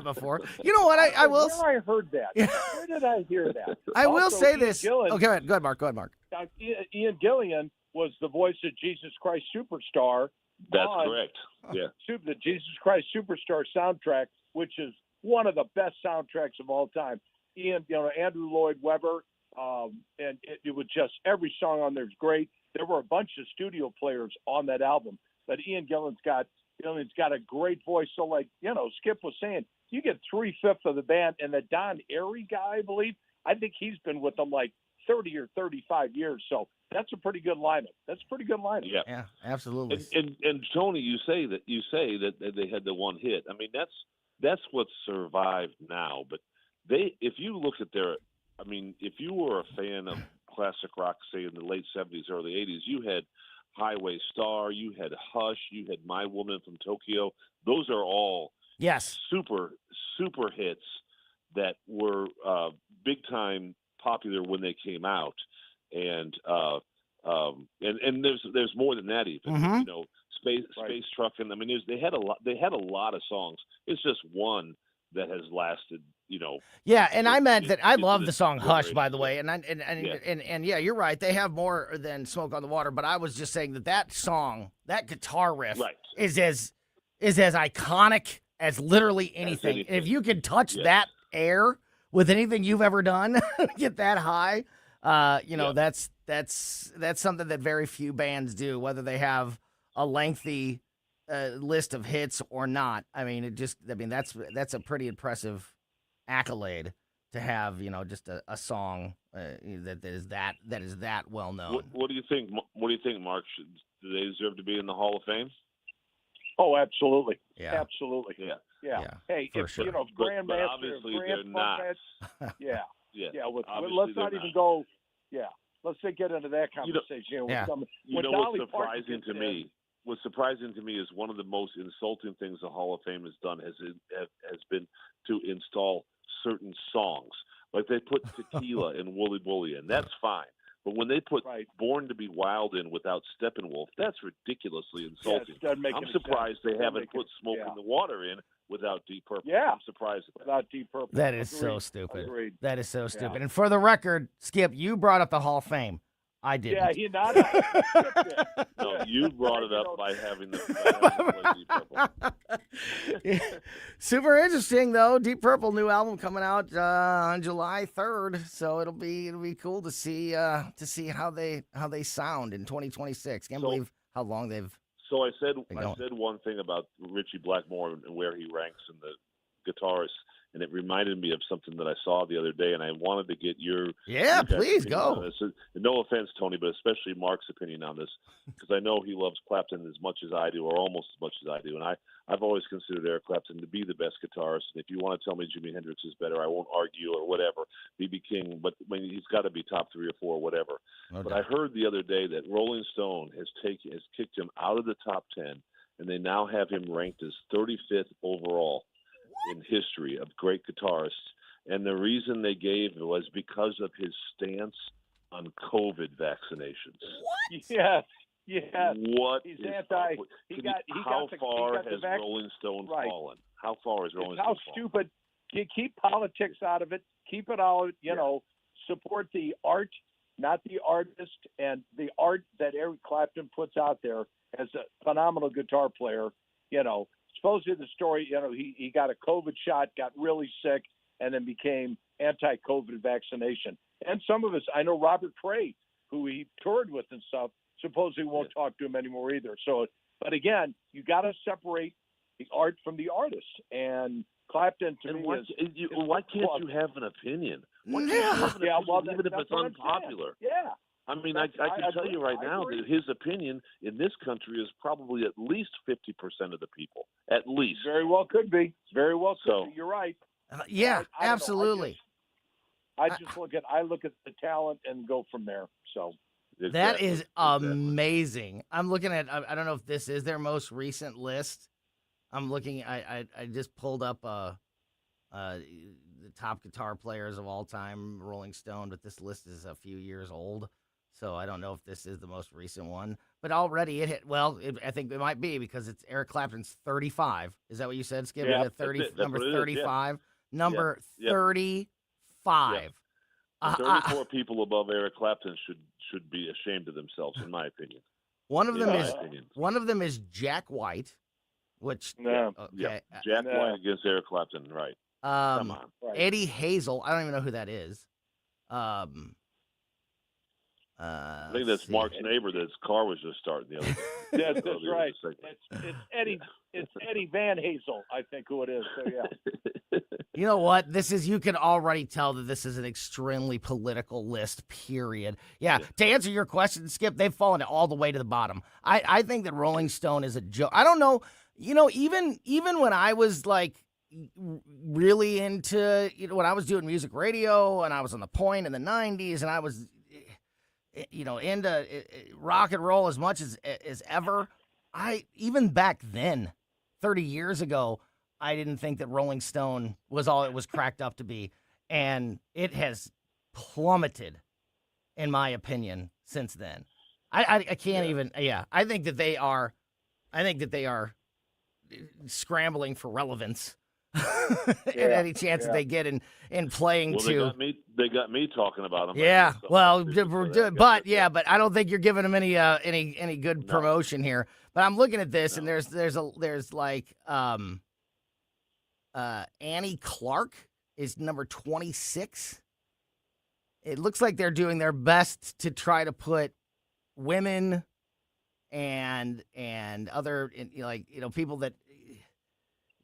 before. You know what? I will. Where I heard that? Where did I hear that? I will say this. Gillan, go ahead, Mark. Ian Gillan was the voice of Jesus Christ Superstar. That's correct. Yeah. The Jesus Christ Superstar soundtrack, which is one of the best soundtracks of all time. Andrew Lloyd Webber, and it was just every song on there is great. There were a bunch of studio players on that album, but Ian Gillan's got a great voice. So, like Skip was saying, you get 3/5 of the band, and the Don Airy guy, I believe, I think he's been with them like 30 or 35 years. So that's a pretty good lineup. Yeah, absolutely. And Tony, you say that they had the one hit. I mean, that's what's survived now. But if you look at if you were a fan of classic rock, say in the late 70s, early 80s, you had Highway Star, you had Hush, you had My Woman from Tokyo. Those are all super hits that were big time popular when they came out, and there's more than that even. Mm-hmm. Space Truckin'. I mean, they had a lot of songs. It's just one that has lasted. Yeah, and I meant that I love the song "Hush," by the way, and yeah, you're right. They have more than "Smoke on the Water," but I was just saying that song, that guitar riff, is as iconic as literally anything. If you could touch that air with anything you've ever done, get that high, that's something that very few bands do. Whether they have a lengthy list of hits or not. I mean, that's a pretty impressive accolade to have, just a song that is that well known. What do you think? What do you think, Mark? Do they deserve to be in the Hall of Fame? Oh, absolutely. Yeah. Absolutely. Yeah. Hey, for if sure. Grandmaster, obviously Grand they're not. Yeah. Yeah. Let's not even go. Yeah. Let's not get into that conversation. You know Dolly what's Parton surprising to did- me? What's surprising to me is one of the most insulting things the Hall of Fame has done has been to install certain songs. Like they put Tequila and Wooly Bully in. That's fine. But when they put Born to Be Wild in without Steppenwolf, that's ridiculously insulting. I'm surprised they haven't put Smoke in the Water in without Deep Purple. Yeah. I'm surprised at that. Without Deep Purple. That is so Agreed. stupid. Agreed. That is so stupid. Yeah. And for the record, Skip, you brought up the Hall of Fame. I didn't. Yeah, he nodded. No, you brought it up by having the Deep Purple. Super interesting though. Deep Purple new album coming out on July 3rd, so it'll be cool to see how they sound in 2026. Can't believe how long they've. So I said one thing about Richie Blackmore and where he ranks in the guitarists, and it reminded me of something that I saw the other day, and I wanted to get your please go. No offense, Tony, but especially Mark's opinion on this, because I know he loves Clapton as much as I do, or almost as much as I do, and I've always considered Eric Clapton to be the best guitarist. And if you want to tell me Jimi Hendrix is better, I won't argue or whatever. B.B. King, but he's got to be top 3 or 4 or whatever. But I heard the other day that Rolling Stone has kicked him out of the top 10, and they now have him ranked as 35th overall in history of great guitarists. And the reason they gave it was because of his stance on COVID vaccinations. What? Yes. What He's is anti. How far has Rolling Stone fallen? How far has Rolling Stone fallen? How stupid. You keep politics out of it. Keep it out. Support the art, not the artist, and the art that Eric Clapton puts out there as a phenomenal guitar player. Supposedly the story, he got a COVID shot, got really sick, and then became anti-COVID vaccination. And some of us, I know Robert Cray, who he toured with and stuff, supposedly won't talk to him anymore either. So, but again, you got to separate the art from the artist. And Clapton, to me, why can't you have an opinion? Why can't you have an opinion, even if it's unpopular? Yeah. I mean, I can tell you right now that his opinion in this country is probably at least 50% of the people. At least. Very well could be. Very well could be. You're right. Yeah, I don't know. absolutely. I look at the talent and go from there. So that is amazing. I'm looking at. I don't know if this is their most recent list. I'm looking. I just pulled up the top guitar players of all time, Rolling Stone, but this list is a few years old. So I don't know if this is the most recent one, but already it hit. Well, I think it might be because it's Eric Clapton's 35. Is that what you said, Skip? Yeah, number 35. Yeah. Number 35. Yeah. 34 people above Eric Clapton should be ashamed of themselves, in my opinion. One of them is Jack White, which Jack White against Eric Clapton, right? Come on, right. Eddie Hazel. I don't even know who that is. I think that's Mark's neighbor that his car was just starting the other day. That's right. It's Eddie Van Hazel, I think, who it is. So yeah. You know what? You can already tell that this is an extremely political list, period. Yeah, to answer your question, Skip, they've fallen all the way to the bottom. I think that Rolling Stone is a joke. I don't know, even when I was like really into, when I was doing music radio and I was on the Point in the 90s and I was into rock and roll as much as ever. Even back then, 30 years ago, I didn't think that Rolling Stone was all it was cracked up to be, and it has plummeted, in my opinion, since then. I can't even. Yeah, I think that they are scrambling for relevance. Any chance that they get in playing they got me talking about them. Yeah, well, but I don't think you're giving them any good promotion here. But I'm looking at this, and there's like Annie Clark is number 26. It looks like they're doing their best to try to put women and other people that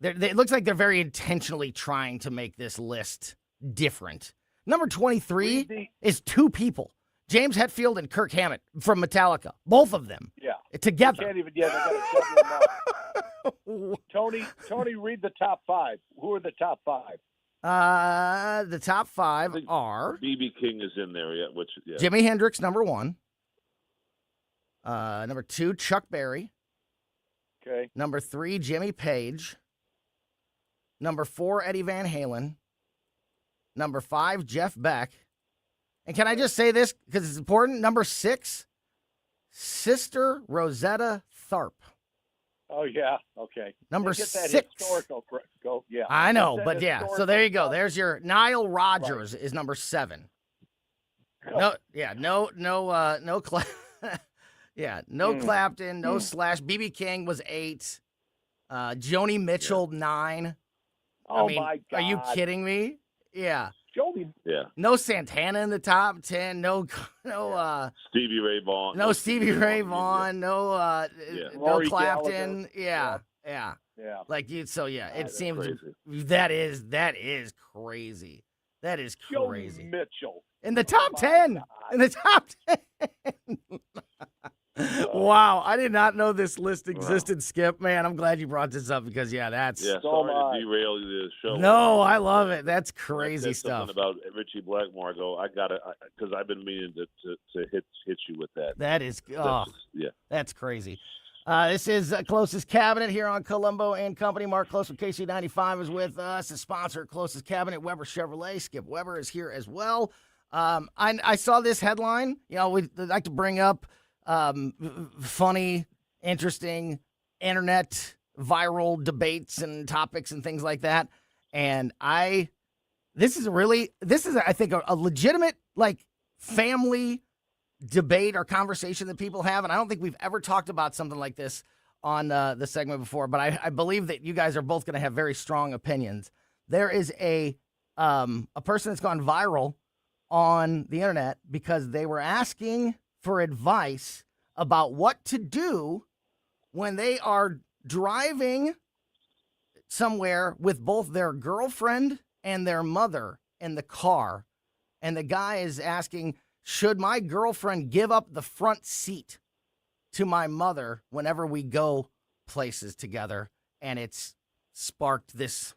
it looks like they're very intentionally trying to make this list different. Number 23 is two people. James Hetfield and Kirk Hammett from Metallica. Both of them. Yeah. Together. You can't even, they got to double them up. Tony, read the top 5. Who are the top 5? The top 5 are B.B. King is in there, which Jimi Hendrix, number 1. Number 2, Chuck Berry. Okay. Number 3, Jimmy Page. Number 4, Eddie Van Halen. Number 5, Jeff Beck. And can I just say this because it's important? Number 6, Sister Rosetta Tharpe. Oh, yeah. Okay. Number Get that 6. Historical go. Yeah. I know, but so there you go. Stuff. There's your Nile Rodgers is number 7. No Clapton, no Slash. B.B. King was 8. Joni Mitchell 9. Oh, my God. Are you kidding me? Yeah. Joni. Yeah. No Santana in the top 10. No. Stevie Ray Vaughan. No Stevie Ray Vaughan. No. No Clapton. Gallagher. Yeah. Like you. So yeah, it That's seems crazy. that is crazy. That is crazy. Joni Mitchell. In the top 10. In the top 10. Wow, I did not know this list existed, Skip. Man, I'm glad you brought this up because, that's... Yeah, sorry to derail the show. No, I love it. That's crazy stuff. Something about Richie Blackmore. I go, I got to, because I've been meaning to hit you with that. That is, that's crazy. This is Klose's Kabinet here on Colombo and Company. Mark Klose from KC95 is with us. The sponsor, Klose's Kabinet, Weber Chevrolet. Skip Weber is here as well. I saw this headline. We'd like to bring up funny, interesting internet viral debates and topics and things like that. And this is I think a legitimate family debate or conversation that people have. And I don't think we've ever talked about something like this on the segment before, but I believe that you guys are both going to have very strong opinions. There is a person that's gone viral on the internet because they were asking for advice about what to do when they are driving somewhere with both their girlfriend and their mother in the car. And the guy is asking, should my girlfriend give up the front seat to my mother whenever we go places together? And it's sparked this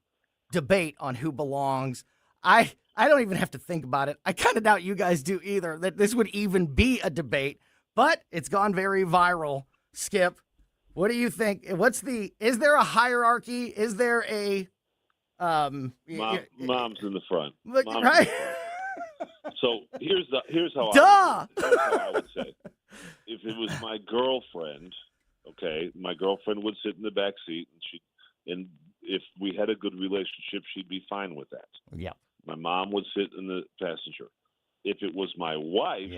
debate on who belongs. I don't even have to think about it. I kind of doubt you guys do either, that this would even be a debate, but it's gone very viral. Skip, what do you think? Is there a hierarchy? Is there a... Mom's in the front. Right? In the front. So here's how I would say. If it was my girlfriend, okay, my girlfriend would sit in the back seat, and if we had a good relationship, she'd be fine with that. Yeah. My mom would sit in the passenger. If it was my wife,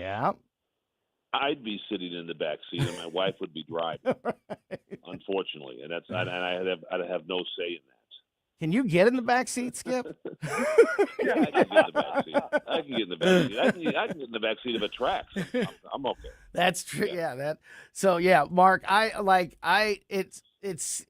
I'd be sitting in the back seat, and my wife would be driving. Unfortunately, and I'd have no say in that. Can you get in the back seat, Skip? Yeah, I can get in the back seat. I can get in the back seat. I can get in the back seat of a track. I'm okay. That's true. Yeah. Mark, it's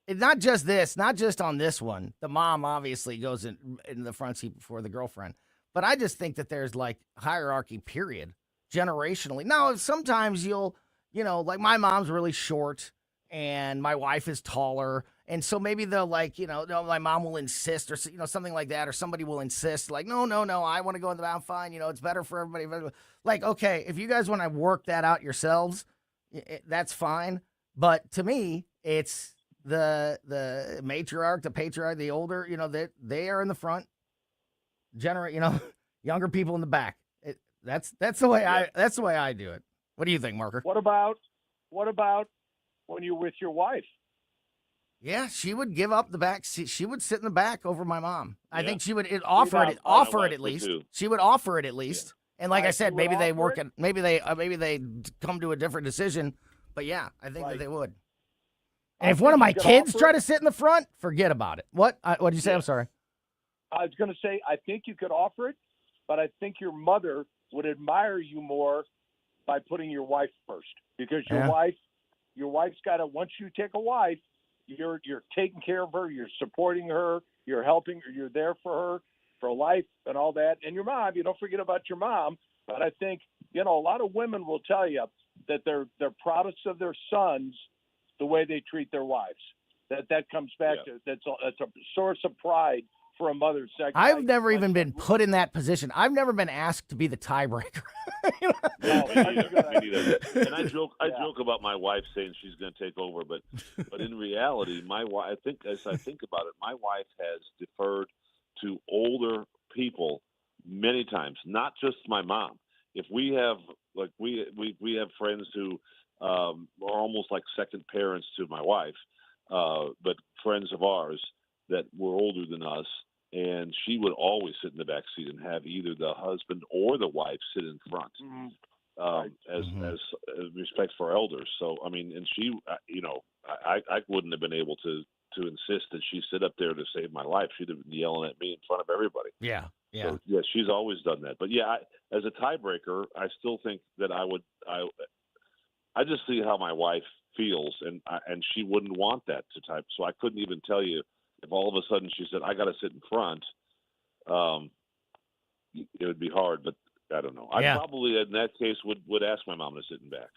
not just this, not just on this one. The mom obviously goes in the front seat before the girlfriend. But I just think that there's hierarchy, period, generationally. Now, sometimes my mom's really short and my wife is taller. And so maybe they'll my mom will insist or, something like that. Or somebody will insist no, I want to go in the back. Fine. It's better for everybody. Okay, if you guys want to work that out yourselves, that's fine. But to me, it's the matriarch, the patriarch, the older, they are in the front. Younger people in the back. That's the way I do it. What do you think, Marker? What about when you're with your wife? Yeah, she would give up the back seat. She would sit in the back over my mom. I think she would offer it at least. She would offer it at least. Yeah. And like I said, maybe they work it. Maybe they come to a different decision. But yeah, I think that they would. And if one of my kids try to sit in the front, forget about it. What did you say? Yeah. I'm sorry. I was going to say, I think you could offer it, but I think your mother would admire you more by putting your wife first, because Yeah. your wife's got to. Once you take a wife, you're taking care of her, you're supporting her, you're helping her, you're there for her for life and all that. And your mom, you don't forget about your mom. But I think a lot of women will tell you that they're proudest of their sons the way they treat their wives. That comes back to that's a source of pride for a mother. I've never even been put in that position. I've never been asked to be the tiebreaker. Me neither. And I joke about my wife saying she's going to take over, but in reality, my wife. I think as I think about it, my wife has deferred to older people many times, not just my mom. If we have we have friends who are almost like second parents to my wife, but friends of ours that were older than us, and she would always sit in the back seat and have either the husband or the wife sit in front, as respect for elders. So I mean, and she, I wouldn't have been able to insist that she sit up there to save my life. She'd have been yelling at me in front of everybody. Yeah. So, yeah, she's always done that. But yeah, as a tiebreaker, I still think that I just see how my wife feels, and she wouldn't want that to type. So I couldn't even tell you if all of a sudden she said I got to sit in front. It would be hard, but I don't know. I probably in that case would ask my mom to sit in back.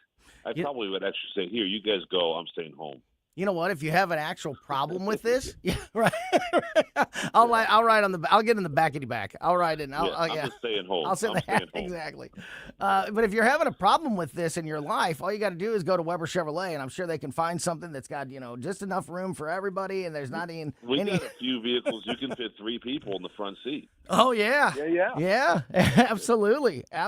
I probably would actually say, "Here, you guys go. I'm staying home." You know what? If you have an actual problem with this, right. I'll ride on I'll get in the backety back. I'll ride in. I'm just staying home. I'll sit in the home. Exactly. But if you're having a problem with this in your life, all you got to do is go to Weber Chevrolet, and I'm sure they can find something that's got just enough room for everybody, and there's not even we got a few vehicles you can fit 3 people in the front seat. Oh yeah. Yeah. Absolutely. I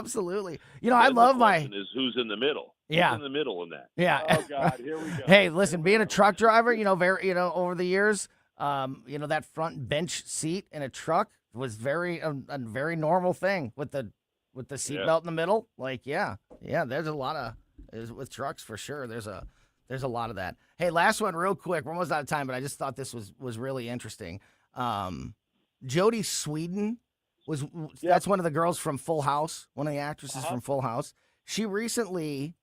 love is who's in the middle. Yeah. Who's in the middle in that. Yeah. Oh God, here we go. Hey, listen, being a truck driver, over the years, that front bench seat in a truck was a very normal thing with the seatbelt in the middle. Like, there's a lot of with trucks for sure. There's a lot of that. Hey, last one real quick. We're almost out of time, but I just thought this was really interesting. Jodie Sweden that's one of the girls from Full House, one of the actresses from Full House. She recently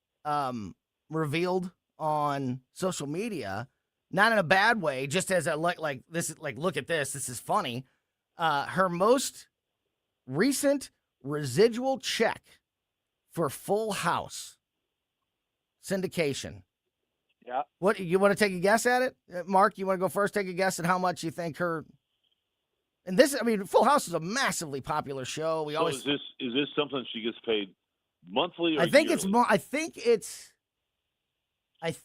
revealed on social media, not in a bad way, just as a like this is like, look at this is funny. Her most recent residual check for Full House syndication. Yeah. What, you want to take a guess at it? Mark, you want to go first? Take a guess at how much you think her. And this, Full House is a massively popular show. Is this something she gets paid monthly or I think yearly? I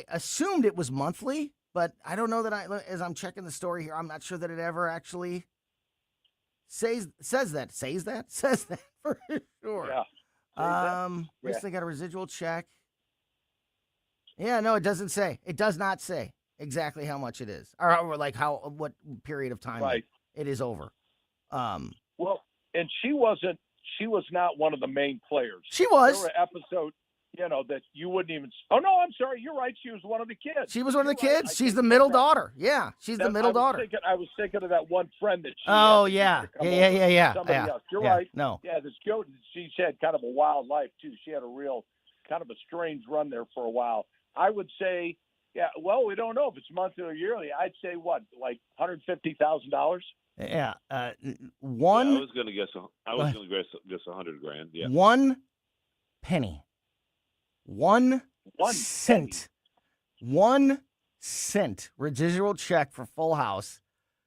assumed it was monthly, but I don't know that as I'm checking the story here, I'm not sure that it ever actually says that for sure. Yeah. Recently got a residual check. Yeah, no, it doesn't say. It does not say exactly how much it is, or like what period of time it is over. Well, and she was not one of the main players. She was. There were episodes, that you wouldn't even. Oh no, I'm sorry. You're right. She was one of the kids. She was one of the kids. Right. She's the middle daughter. Yeah, she's the middle daughter. I was thinking of that one friend that she. Oh yeah. Somebody else. You're right. No. Yeah, this girl. She's had kind of a wild life too. She had a real kind of a strange run there for a while. I would say, well, we don't know if it's monthly or yearly. I'd say what, like $150,000? Yeah. I was going to guess. I was going to guess $100,000. Yeah. 1 penny. 1 cent. 1 cent residual check for Full House.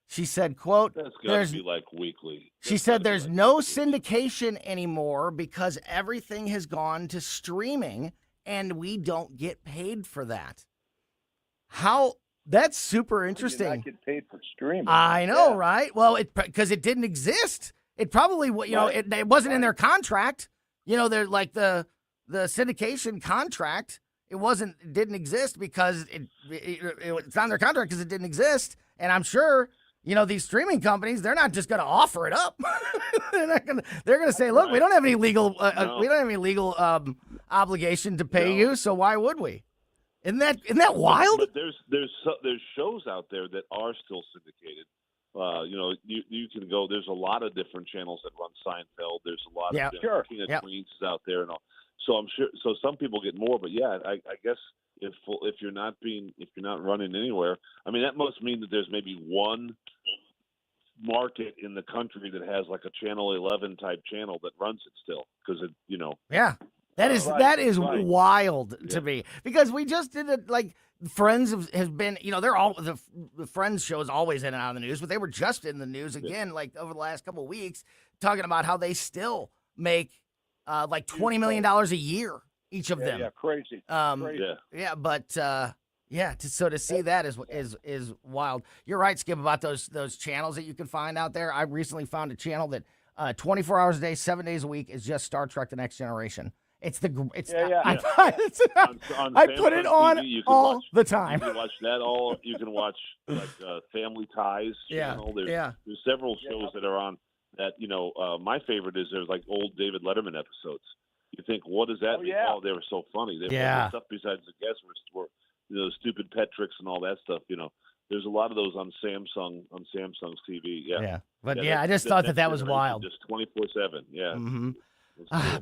She said, quote, that's got to be like weekly. She said there's no syndication anymore because everything has gone to streaming and we don't get paid for that. That's super interesting. You not get paid for streaming. I know, right? Well, because it didn't exist. It probably, it wasn't in their contract. They're like the syndication contract. It didn't exist because it's not in their contract because it didn't exist. And I'm sure, these streaming companies, they're not just going to offer it up. They're going to say, look, we don't have any legal, obligation to pay you. So why would we? Isn't that wild? But there's shows out there that are still syndicated You can go. There's a lot of different channels that run Seinfeld. There's a lot of sure. King of Queens is out there and all. So I'm sure. So some people get more, but yeah, I guess if you're not running anywhere, I mean that must mean that there's maybe one market in the country that has like a Channel 11 type channel that runs it still because Yeah. That is wild to me because we just did it. Like Friends has been, they're all the Friends show is always in and out of the news, but they were just in the news again, like over the last couple of weeks, talking about how they still make like $20 million a year each of them. Yeah, crazy. Yeah, but to see that is wild. You're right, Skip, about those channels that you can find out there. I recently found a channel that 24 hours a day, 7 days a week is just Star Trek: The Next Generation. I put it on all the time. You can watch that all. You can watch like Family Ties channel. There's several shows that are on that. My favorite is there's like old David Letterman episodes. You think, what does that mean? Oh, they were so funny. Stuff besides the guests were stupid pet tricks and all that stuff. There's a lot of those on Samsung's TV. Yeah. But I just thought that was wild. Just 24/7. Yeah. Mm-hmm.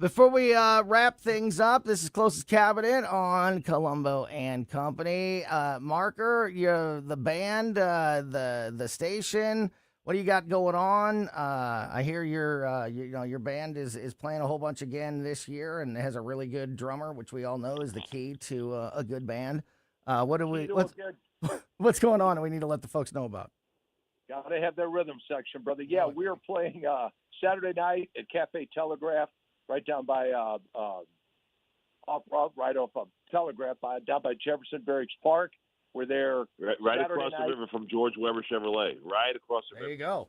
Before we wrap things up, this is Klose's Kabinet on Colombo and Company. Marker, the band, the station. What do you got going on? I hear your band is playing a whole bunch again this year and has a really good drummer, which we all know is the key to a good band. What's going on? And we need to let the folks know about. Gotta have their rhythm section, brother. Yeah, we are playing Saturday night at Cafe Telegraph, right down by right off of Telegraph, down by Jefferson Barracks Park. We're there right across the river from George Weber Chevrolet. Right across the river. There you go.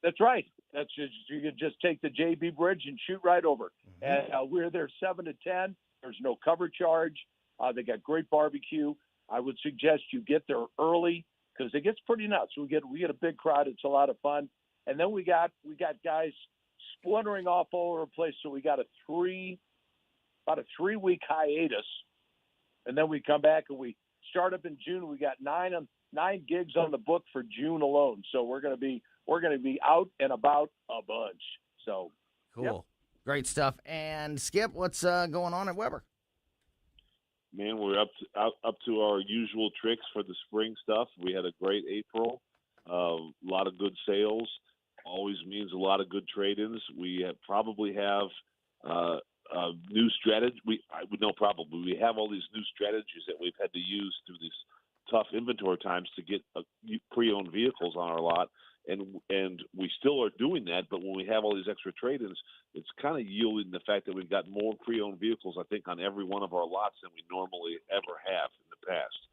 That's right. That's you can just take the JB Bridge and shoot right over. Mm-hmm. And we're there 7 to 10. There's no cover charge. They got great barbecue. I would suggest you get there early because it gets pretty nuts. We get a big crowd. It's a lot of fun. And then we got guys splintering off all over the place. So we got about a 3-week hiatus, and then we come back and we start up in June. We got nine gigs on the book for June alone. So we're gonna be out and about a bunch. So cool, yep. Great stuff. And Skip, what's going on at Weber? Man, we're up to our usual tricks for the spring stuff. We had a great April, a lot of good sales. Always means a lot of good trade-ins. We probably have new strategy. We have all these new strategies that we've had to use through these tough inventory times to get pre-owned vehicles on our lot, and we still are doing that. But when we have all these extra trade-ins, it's kind of yielding the fact that we've got more pre-owned vehicles, I think, on every one of our lots than we normally ever have in the past.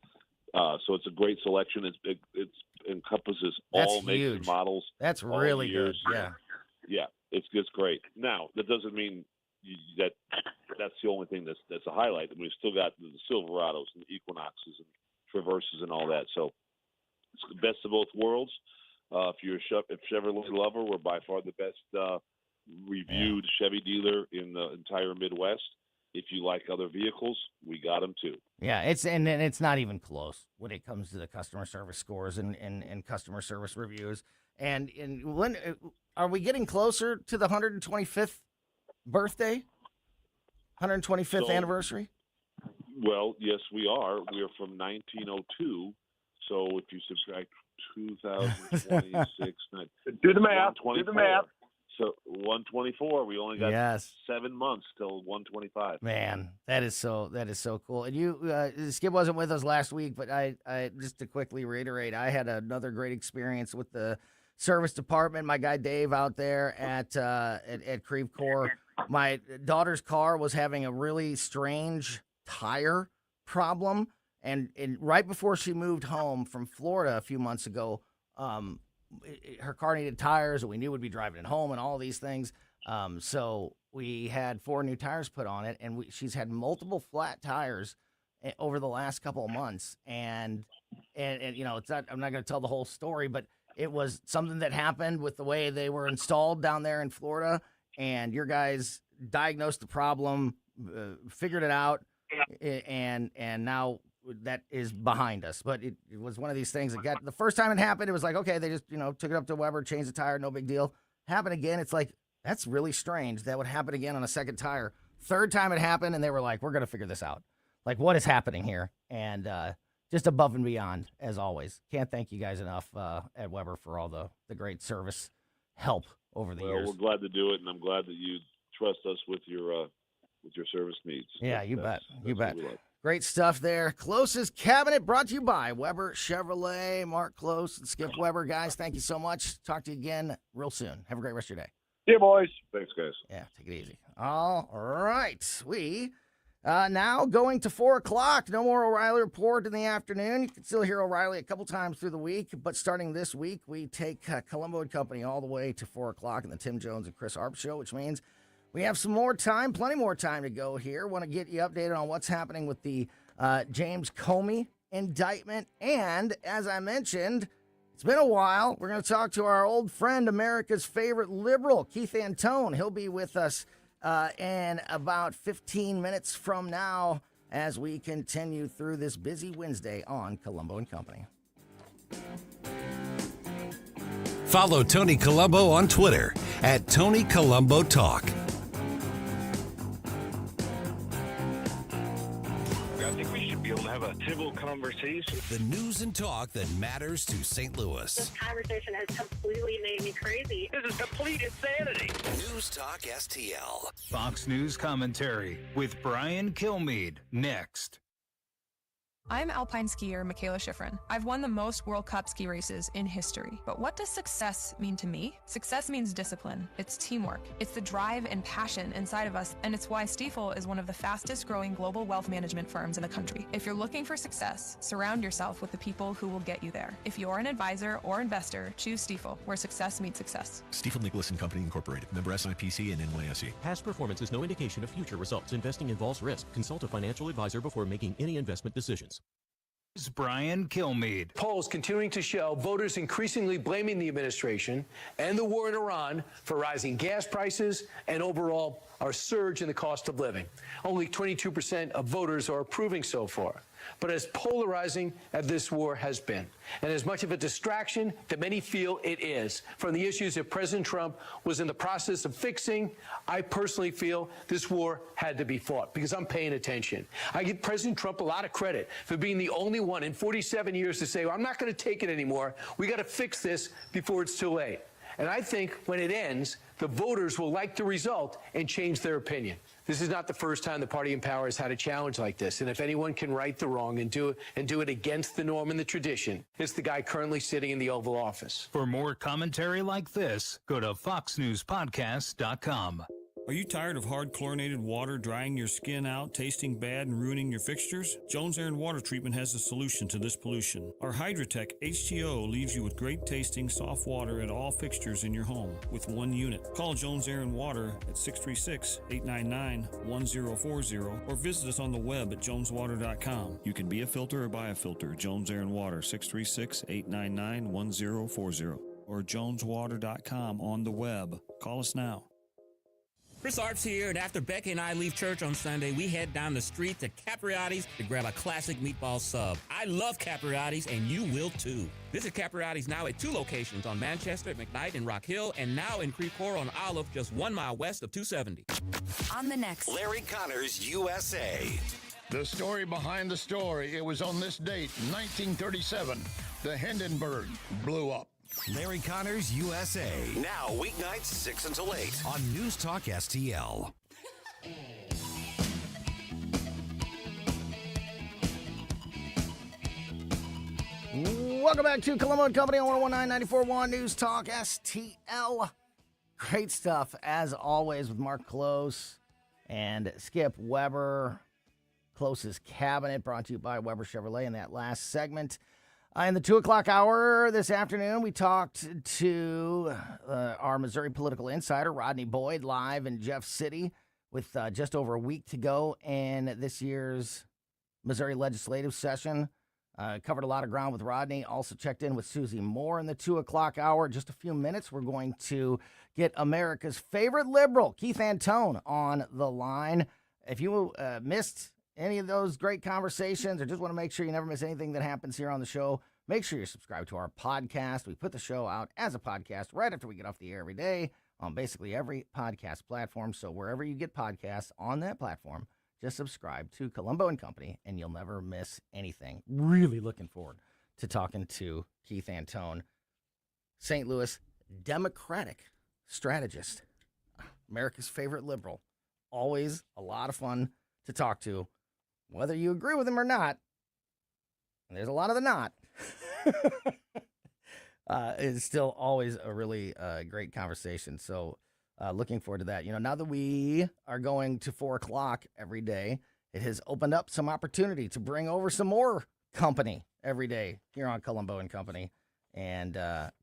So it's a great selection. It encompasses all makes and models. That's really good. Yeah, it's great. Now that doesn't mean that's the only thing that's a highlight. And we've still got the Silverados and the Equinoxes and Traverses and all that. So it's the best of both worlds. If you're a Chevrolet lover, we're by far the best reviewed Chevy dealer in the entire Midwest. If you like other vehicles, we got them too. Yeah, it's not even close when it comes to the customer service scores and customer service reviews. And when are we getting closer to the 125th birthday? 125th anniversary? Well, yes, we are. We are from 1902. So if you subtract 2026, do the math. Do the math. So 124. We only got 7 months till 125. Man, that is so cool. And you, Skip wasn't with us last week, but I just to quickly reiterate, I had another great experience with the service department. My guy Dave out there at Creve Coeur. My daughter's car was having a really strange tire problem, and right before she moved home from Florida a few months ago, her car needed tires, and we knew we'd be driving it home and all these things. So we had 4 new tires put on it, and she's had multiple flat tires over the last couple of months. And it's not, I'm not going to tell the whole story, but it was something that happened with the way they were installed down there in Florida. And your guys diagnosed the problem, figured it out, and now that is behind us. But it was one of these things that got, the first time it happened, it was like, okay, they just, took it up to Weber, changed the tire, no big deal. Happened again, it's like, that's really strange. That would happen again on a second tire. Third time it happened, and they were like, we're going to figure this out. Like, what is happening here? And just above and beyond, as always. Can't thank you guys enough at Weber for all the great service help over the years. We're glad to do it, and I'm glad that you trust us with your service needs. Yeah, you bet. You bet. Great stuff there. Klose's Kabinet brought to you by Weber Chevrolet. Mark Klose and Skip Weber. Guys, thank you so much. Talk to you again real soon. Have a great rest of your day. Yeah, boys. Thanks, guys. Yeah, take it easy. All right. We now going to 4 o'clock. No more O'Reilly Report in the afternoon. You can still hear O'Reilly a couple times through the week, but starting this week, we take Colombo Company all the way to 4 o'clock in the Tim Jones and Chris Arp Show, which means we have some more time, plenty more time to go here. Want to get you updated on what's happening with the James Comey indictment. And as I mentioned, it's been a while. We're going to talk to our old friend, America's favorite liberal, Keith Antone. He'll be with us in about 15 minutes from now as we continue through this busy Wednesday on Colombo and Company. Follow Tony Colombo on Twitter at Tony Colombo Talk. I think we should be able to have a civil conversation. The news and talk that matters to St. Louis. This conversation has completely made me crazy. This is complete insanity. News Talk STL. Fox News commentary with Brian Kilmeade next. I'm alpine skier Michaela Schifrin. I've won the most World Cup ski races in history. But what does success mean to me? Success means discipline. It's teamwork. It's the drive and passion inside of us, and it's why Stifel is one of the fastest growing global wealth management firms in the country. If you're looking for success, surround yourself with the people who will get you there. If you're an advisor or investor, choose Stifel, where success meets success. Stifel Nicholas and Company Incorporated. Member SIPC and NYSE. Past performance is no indication of future results. Investing involves risk. Consult a financial advisor before making any investment decisions. It's Brian Kilmeade. Polls continuing to show voters increasingly blaming the administration and the war in Iran for rising gas prices and overall our surge in the cost of living. Only 22% of voters are approving so far. But as polarizing as this war has been, and as much of a distraction that many feel it is from the issues that President Trump was in the process of fixing, I personally feel this war had to be fought because I'm paying attention. I give President Trump a lot of credit for being the only one in 47 years to say, well, I'm not going to take it anymore. We got to fix this before it's too late. And I think when it ends, the voters will like the result and change their opinion. This is not the first time the party in power has had a challenge like this. And if anyone can right the wrong and do it against the norm and the tradition, it's the guy currently sitting in the Oval Office. For more commentary like this, go to foxnewspodcast.com. Are you tired of hard chlorinated water drying your skin out, tasting bad, and ruining your fixtures? Jones Air and Water Treatment has a solution to this pollution. Our Hydratech H2O leaves you with great tasting, soft water at all fixtures in your home with one unit. Call Jones Air and Water at 636-899-1040 or visit us on the web at joneswater.com. You can be a filter or buy a filter. Jones Air and Water, 636-899-1040 or joneswater.com on the web. Call us now. Chris Arps here, and after Becky and I leave church on Sunday, we head down the street to Capriotti's to grab a classic meatball sub. I love Capriotti's, and you will too. Visit Capriotti's now at 2 locations on Manchester, McKnight, and Rock Hill, and now in Creve Coeur on Olive, just 1 mile west of 270. On the next Larry Connors USA. The story behind the story. It was on this date, 1937. The Hindenburg blew up. Larry Connors USA. Now weeknights 6 until 8 on News Talk STL. Welcome back to Colombo Company on 101.9 News Talk STL. Great stuff as always with Mark Klose and Skip Weber. Klose's Kabinet brought to you by Weber Chevrolet in that last segment. In the 2 o'clock hour this afternoon, we talked to our Missouri political insider, Rodney Boyd, live in Jeff City with just over a week to go in this year's Missouri legislative session. Covered a lot of ground with Rodney. Also checked in with Susie Moore in the 2 o'clock hour. In just a few minutes, we're going to get America's favorite liberal, Keith Antone, on the line. If you missed any of those great conversations or just want to make sure you never miss anything that happens here on the show, make sure you subscribe to our podcast. We put the show out as a podcast right after we get off the air every day on basically every podcast platform. So wherever you get podcasts on that platform, just subscribe to Colombo and Company, and you'll never miss anything. Really looking forward to talking to Keith Antone, St. Louis Democratic strategist, America's favorite liberal. Always a lot of fun to talk to, whether you agree with him or not. And there's a lot of the not. It's still always a really great conversation. So looking forward to that. Now that we are going to 4 o'clock every day, it has opened up some opportunity to bring over some more company every day here on Colombo and Company. And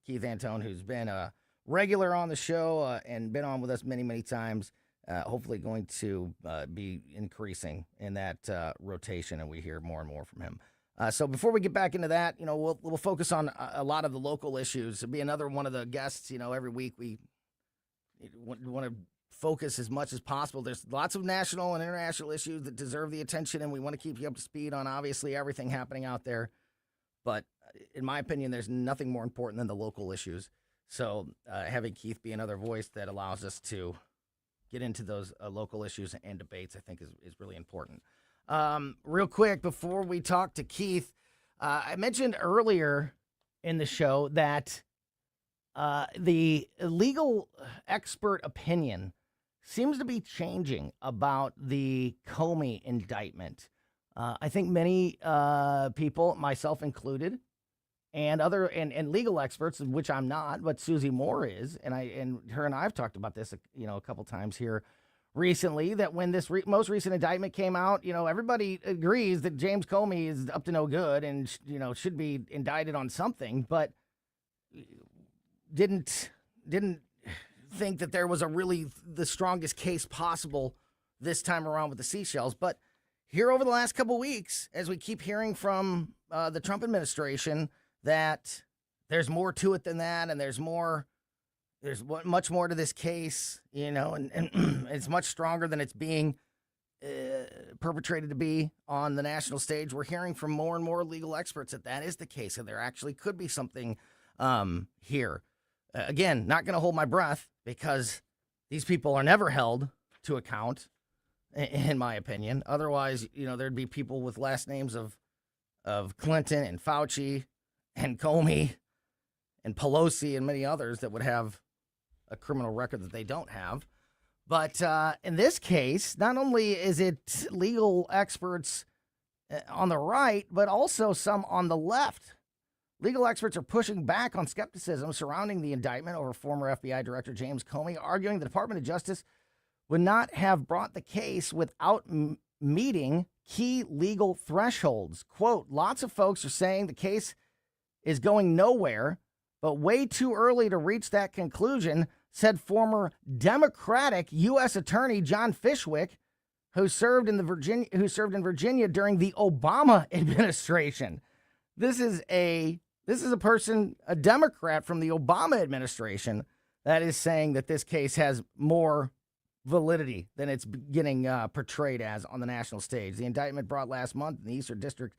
Keith Antone, who's been a regular on the show and been on with us many, many times, hopefully going to be increasing in that rotation, and we hear more and more from him. So before we get back into that, we'll focus on a lot of the local issues. It'll be another one of the guests. Every week we want to focus as much as possible. There's lots of national and international issues that deserve the attention, and we want to keep you up to speed on obviously everything happening out there. But in my opinion, there's nothing more important than the local issues. So having Keith be another voice that allows us to get into those local issues and debates, I think is really important. Real quick, before we talk to Keith, I mentioned earlier in the show that the legal expert opinion seems to be changing about the Comey indictment. I think many people, myself included, and other and legal experts, which I'm not, but Susie Moore is, and her and I have talked about this, a couple times here recently, that when this most recent indictment came out, everybody agrees that James Comey is up to no good and should be indicted on something, but didn't think that there was the strongest case possible this time around with the seashells. But here over the last couple weeks, as we keep hearing from the Trump administration that there's more to it than that, and there's much more to this case, and it's much stronger than it's being perpetrated to be on the national stage. We're hearing from more and more legal experts that is the case, and there actually could be something here. Again, not going to hold my breath, because these people are never held to account, in my opinion. Otherwise, there'd be people with last names of Clinton and Fauci and Comey and Pelosi and many others that would have a criminal record that they don't have. But in this case, not only is it legal experts on the right, but also some on the left. Legal experts are pushing back on skepticism surrounding the indictment over former FBI Director James Comey, arguing the Department of Justice would not have brought the case without meeting key legal thresholds. Quote, lots of folks are saying the case is going nowhere, but way too early to reach that conclusion, said former Democratic U.S. Attorney John Fishwick, who served in Virginia during the Obama administration. This is a person, a Democrat from the Obama administration, that is saying that this case has more validity than it's getting portrayed as on the national stage. The indictment brought last month in the Eastern District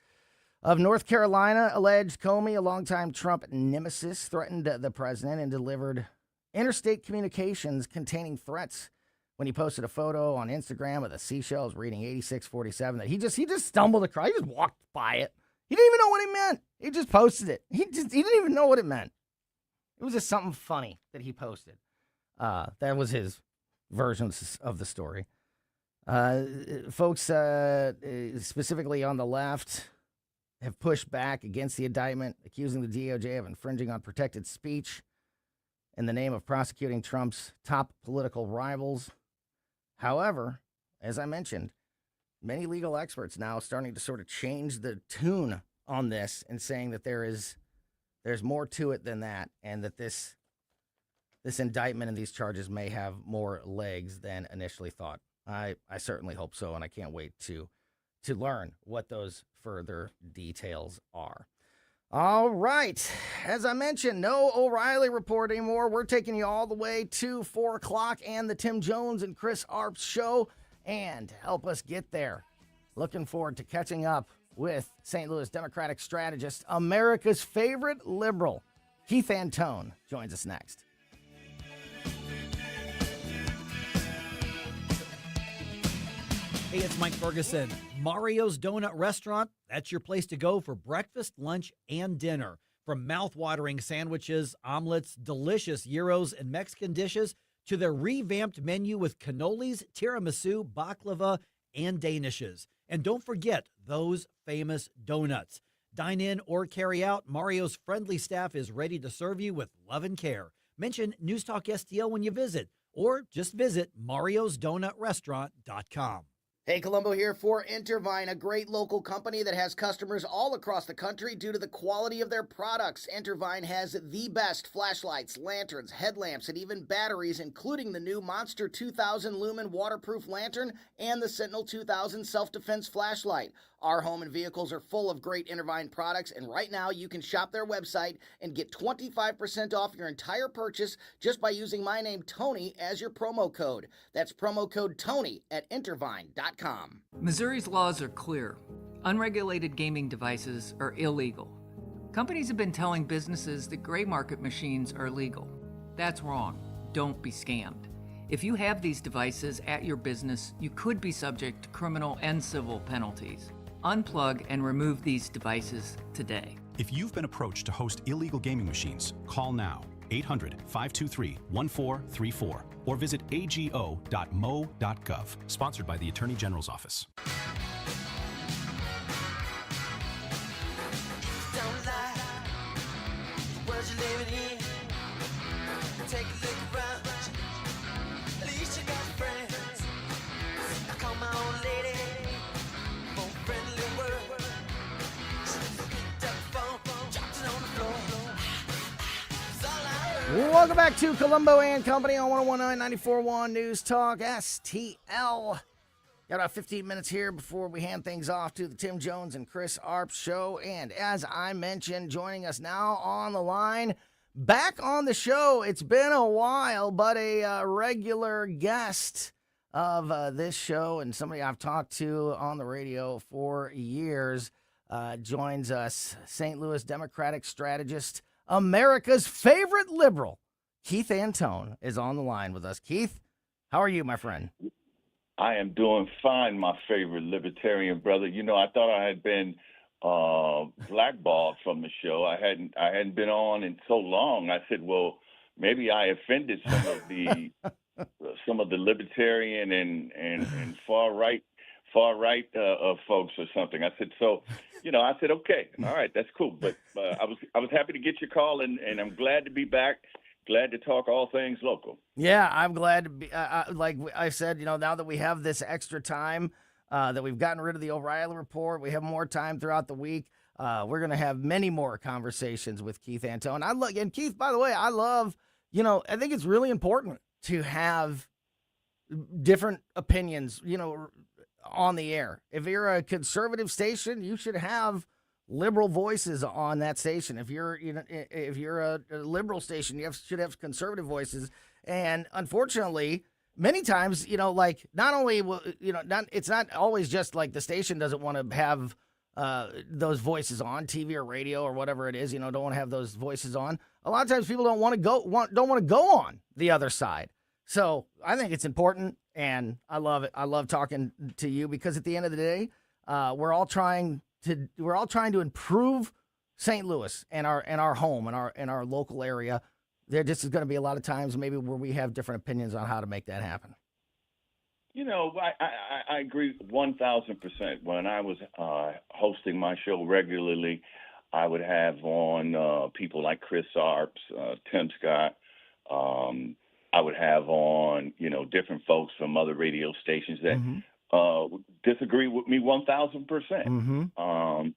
of North Carolina alleged Comey, a longtime Trump nemesis, threatened the president and delivered interstate communications containing threats when he posted a photo on Instagram of the seashells reading 8647 that he just stumbled across. He just walked by it. He didn't even know what it meant. He just posted it. He didn't even know what it meant. It was just something funny that he posted. That was his version of the story. Folks, specifically on the left, have pushed back against the indictment, accusing the DOJ of infringing on protected speech in the name of prosecuting Trump's top political rivals. However, as I mentioned, many legal experts now starting to sort of change the tune on this and saying that there's more to it than that, and that this indictment and these charges may have more legs than initially thought. I certainly hope so, and I can't wait to learn what those further details are. All right. As I mentioned, no O'Reilly report anymore. We're taking you all the way to 4 o'clock and the Tim Jones and Chris Arps show. And to help us get there, Looking forward to catching up with St. Louis Democratic strategist, America's favorite liberal, Keith Antone, joins us next. Hey, it's Mike Ferguson. Mario's Donut Restaurant, that's your place to go for breakfast, lunch, and dinner. From mouth-watering sandwiches, omelets, delicious gyros, and Mexican dishes, to their revamped menu with cannolis, tiramisu, baklava, and danishes. And don't forget those famous donuts. Dine in or carry out, Mario's friendly staff is ready to serve you with love and care. Mention News Talk STL when you visit, or just visit mariosdonutrestaurant.com. Hey, Colombo here for Intervine, a great local company that has customers all across the country due to the quality of their products. Intervine has the best flashlights, lanterns, headlamps, and even batteries, including the new Monster 2000 Lumen waterproof lantern and the Sentinel 2000 self-defense flashlight. Our home and vehicles are full of great Intervine products, and right now you can shop their website and get 25% off your entire purchase just by using my name, Tony, as your promo code. That's promo code Tony at Intervine.com. Missouri's laws are clear. Unregulated gaming devices are illegal. Companies have been telling businesses that gray market machines are legal. That's wrong. Don't be scammed. If you have these devices at your business, you could be subject to criminal and civil penalties. Unplug and remove these devices today. If you've been approached to host illegal gaming machines, call now 800-523-1434 or visit ago.mo.gov. Sponsored by the Attorney General's Office. Welcome back to Colombo and Company on 101.9 94.1 News Talk STL. Got about 15 minutes here before we hand things off to the Tim Jones and Chris Arps show. And as I mentioned, joining us now on the line, back on the show. It's been a while, but a regular guest of this show and somebody I've talked to on the radio for years joins us. St. Louis Democratic strategist, America's favorite liberal, Keith Antone, is on the line with us. Keith, how are you, my friend? I am doing fine, my favorite libertarian brother. You know, I thought I had been blackballed from the show. I hadn't been on in so long. I said, well, maybe I offended some of the libertarian and far right folks or something. I said, so, I said, okay, all right, that's cool. But I was happy to get your call, and I'm glad to be back. Glad to talk all things local. Yeah, I'm glad to be. Like I said, now that we have this extra time, that we've gotten rid of the O'Reilly Report, we have more time throughout the week. We're going to have many more conversations with Keith Antone. And Keith, by the way, I love, I think it's really important to have different opinions, on the air. If you're a conservative station, you should have liberal voices on that station. If you're a liberal station, you should have conservative voices. And unfortunately, many times, not only it's not always just like the station doesn't want to have those voices on TV or radio or whatever it is. Don't want to have those voices on. A lot of times, people don't want to go on the other side. So I think it's important, and I love it. I love talking to you because at the end of the day, we're all trying to improve St. Louis and our home and our local area. There just is going to be a lot of times maybe where we have different opinions on how to make that happen. I agree 1,000%. When I was hosting my show regularly, I would have on people like Chris Arps, Tim Scott. I would have on, different folks from other radio stations that disagree with me 1,000%.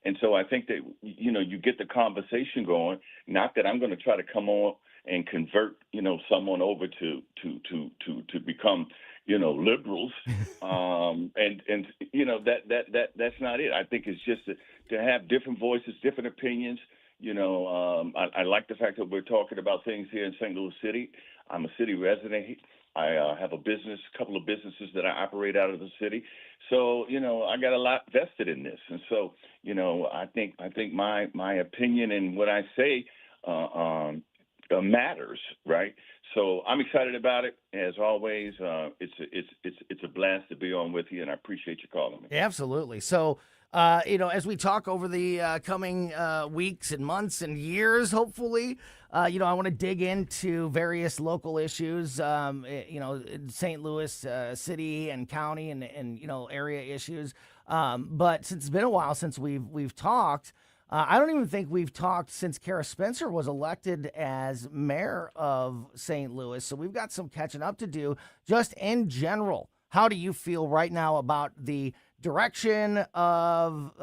And so I think that, you get the conversation going. Not that I'm going to try to come on and convert, someone over to become, liberals. That's not it. I think it's just to have different voices, different opinions. I like the fact that we're talking about things here in St. Louis City. I'm a city resident I have a couple of businesses that I operate out of the city. So, I got a lot vested in this. And so, I think my opinion and what I say matters, right? So I'm excited about it. As always, it's a blast to be on with you, and I appreciate you calling me. Absolutely. So, as we talk over the coming weeks and months and years, hopefully, I want to dig into various local issues, in St. Louis city and county and area issues. But since it's been a while since we've talked, I don't even think we've talked since Kara Spencer was elected as mayor of St. Louis. So we've got some catching up to do. Just in general, how do you feel right now about the direction of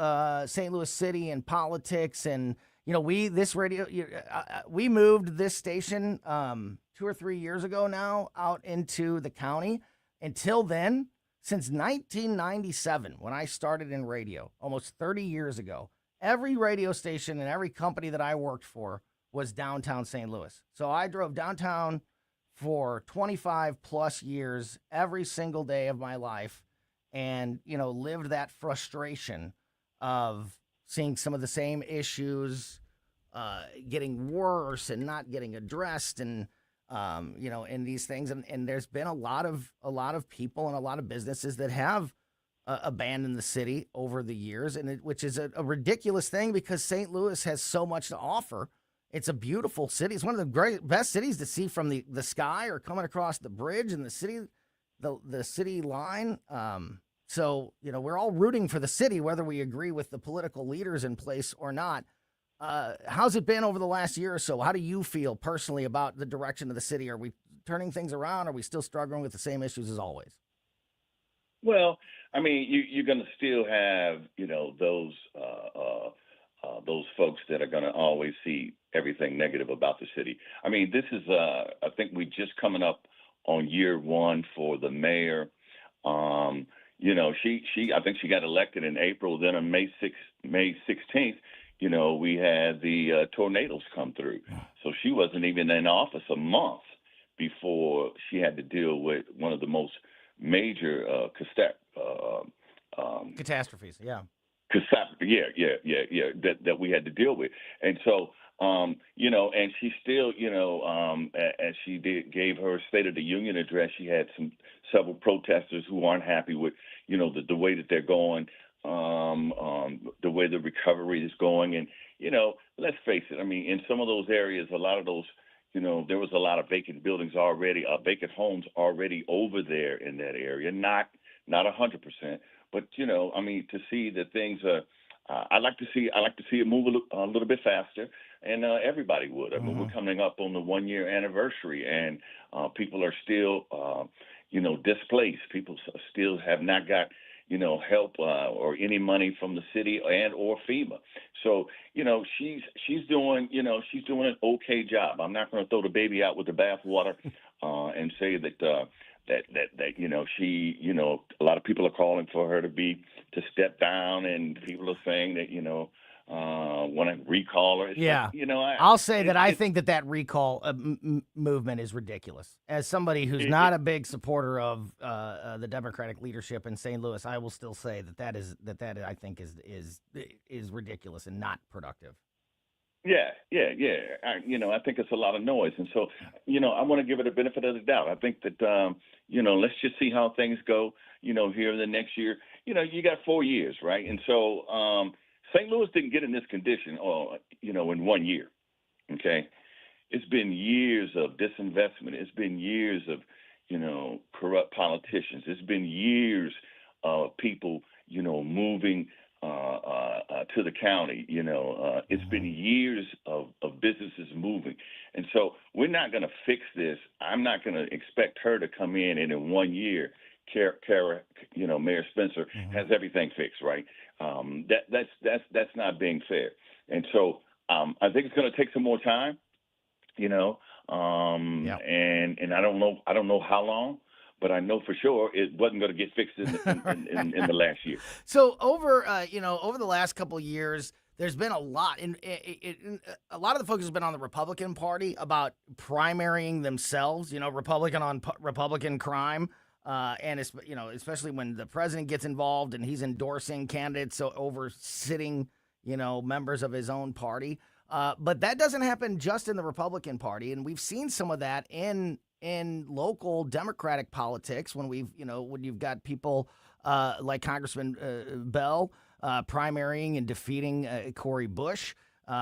St. Louis City and politics? And we moved this station 2 or 3 years ago now out into the county. Until then, since 1997, when I started in radio, almost 30 years ago, every radio station and every company that I worked for was downtown St. Louis. So I drove downtown for 25 plus years every single day of my life, and lived that frustration of seeing some of the same issues getting worse and not getting addressed, and in these things. And there's been a lot of people and a lot of businesses that have abandoned the city over the years, which is a ridiculous thing because St. Louis has so much to offer. It's a beautiful city. It's one of the best cities to see from the sky or coming across the bridge and the city line. So, we're all rooting for the city, whether we agree with the political leaders in place or not. How's it been over the last year or so? How do you feel personally about the direction of the city? Are we turning things around? Are we still struggling with the same issues as always? Well, I mean, you're going to still have, those folks that are going to always see everything negative about the city. I mean, this is, I think we just coming up on year one for the mayor. I think she got elected in April. Then on May 16th, we had the tornadoes come through. So she wasn't even in office a month before she had to deal with one of the most major catastrophes. Yeah. That we had to deal with. And so, and she still, as she gave her State of the Union address, she had several protesters who aren't happy with, the way that they're going, the way the recovery is going. And, let's face it, I mean, in some of those areas, a lot of those, there was a lot of vacant buildings already, vacant homes already over there in that area. Not 100%, but I mean, to see that things I like to see it move a little bit faster, and everybody would. I mean, we're coming up on the 1 year anniversary, and people are still displaced. People still have not got help or any money from the city and or FEMA. So she's doing an okay job. I'm not going to throw the baby out with the bathwater and say that she a lot of people are calling for her to step down, and people are saying that want to recall her. Yeah, I'll say that I think that recall movement is ridiculous. As somebody who's not a big supporter of the Democratic leadership in St. Louis, I will still say that I think is ridiculous and not productive. Yeah. I think it's a lot of noise, and so I want to give it a benefit of the doubt. I think that let's just see how things go. Here in the next year. You got 4 years, right? And so St. Louis didn't get in this condition, in 1 year. Okay, it's been years of disinvestment. It's been years of corrupt politicians. It's been years of people moving to the county. It's been years of businesses moving. And so we're not going to fix this. I'm not going to expect her to come in and in 1 year, Mayor Spencer has everything fixed, right? That's not being fair. And so I think it's going to take some more time, and I don't know how long, but I know for sure it wasn't going to get fixed in the last year. So over the last couple of years, there's been a lot, a lot of the focus has been on the Republican Party about primarying themselves, Republican on Republican crime. And it's, especially when the president gets involved and he's endorsing candidates over sitting, members of his own party. But that doesn't happen just in the Republican Party, and we've seen some of that in local Democratic politics when when you've got people like Congressman Bell primarying and defeating Cory Bush,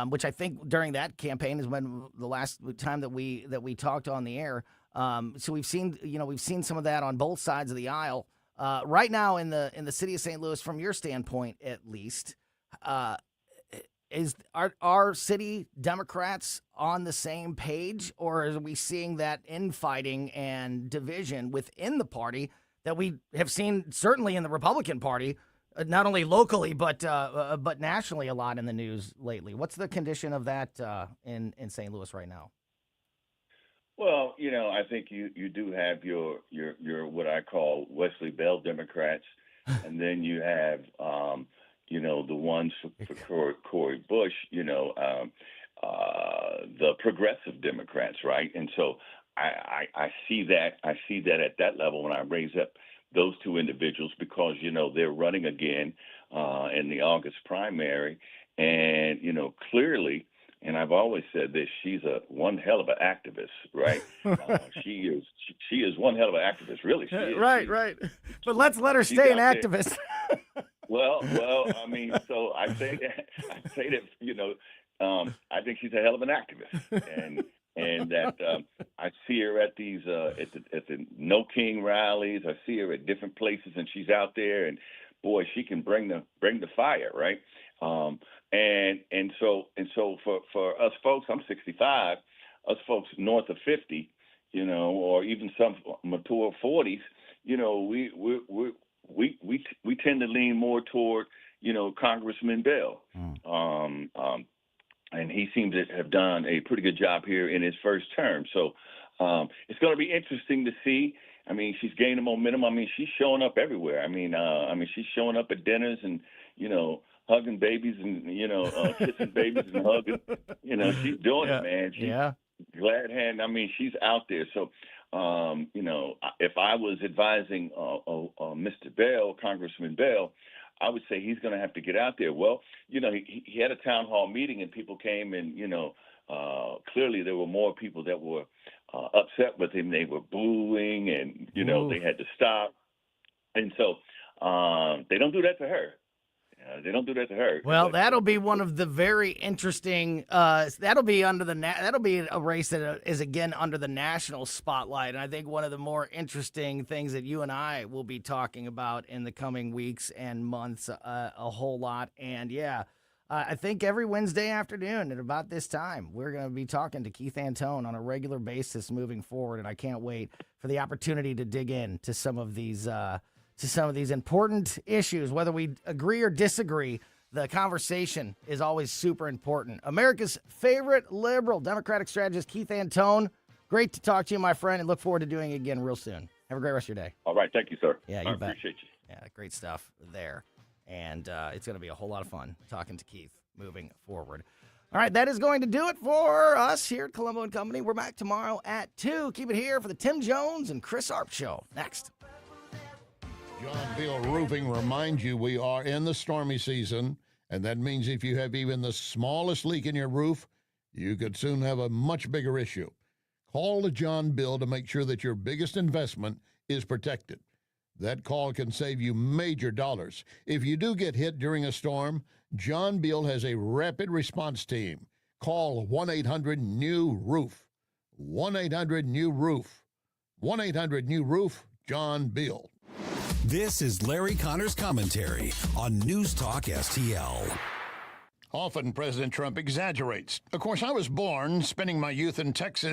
which I think during that campaign has been the last time that we talked on the air. So we've seen some of that on both sides of the aisle. Right now in the city of St. Louis, from your standpoint at least, are city Democrats on the same page, or are we seeing that infighting and division within the party that we have seen certainly in the Republican Party, not only locally but nationally a lot in the news lately? What's the condition of that in St. Louis right now? Well, I think you do have your what I call Wesley Bell Democrats, and then you have the ones for Cory Bush, the progressive Democrats, right? And so I see that at that level when I raise up those two individuals because they're running again in the August primary, and clearly. And I've always said this: she's one hell of an activist, right? She is one hell of an activist, really. She is. Right. But let's let her stay an activist. Well, I mean, so I say that I think she's a hell of an activist, and that I see her at these at the No King rallies. I see her at different places, and she's out there, and boy, she can bring the fire, right? And so for us folks, I'm 65. Us folks north of 50, or even some mature 40s, we tend to lean more toward Congressman Bell, and he seems to have done a pretty good job here in his first term. So it's going to be interesting to see. I mean, she's gaining momentum. I mean, she's showing up everywhere. I mean, she's showing up at dinners and hugging babies and kissing babies and hugging. She's doing it, man. She's glad hand. I mean, she's out there. So, if I was advising Mr. Bell, Congressman Bell, I would say he's going to have to get out there. Well, he had a town hall meeting and people came and clearly there were more people that were upset with him. They were booing and they had to stop. And so they don't do that to her. They don't do that to her. Well, that'll be one of the very interesting. That'll be a race that is again under the national spotlight, and I think one of the more interesting things that you and I will be talking about in the coming weeks and months, a whole lot. And I think every Wednesday afternoon at about this time, we're going to be talking to Keith Antone on a regular basis moving forward, and I can't wait for the opportunity to dig in to some of these. To some of these important issues, whether we agree or disagree, the conversation is always super important. America's favorite liberal Democratic strategist, Keith Antone. Great to talk to you, my friend, and look forward to doing it again real soon. Have a great rest of your day. All right. Thank you, sir. Yeah, I bet. appreciate you. Yeah, great stuff there. And it's going to be a whole lot of fun talking to Keith moving forward. All right, that is going to do it for us here at Colombo Company. We're back tomorrow at 2. Keep it here for the Tim Jones and Chris Arp Show. Next. John Beal Roofing reminds you we are in the stormy season, and that means if you have even the smallest leak in your roof, you could soon have a much bigger issue. Call John Beal to make sure that your biggest investment is protected. That call can save you major dollars. If you do get hit during a storm, John Beal has a rapid response team. Call 1-800-NEW-ROOF. 1-800-NEW-ROOF. 1-800-NEW-ROOF, John Beal. This is Larry Connor's commentary on News Talk STL. Often President Trump exaggerates. Of course, I was born spending my youth in Texas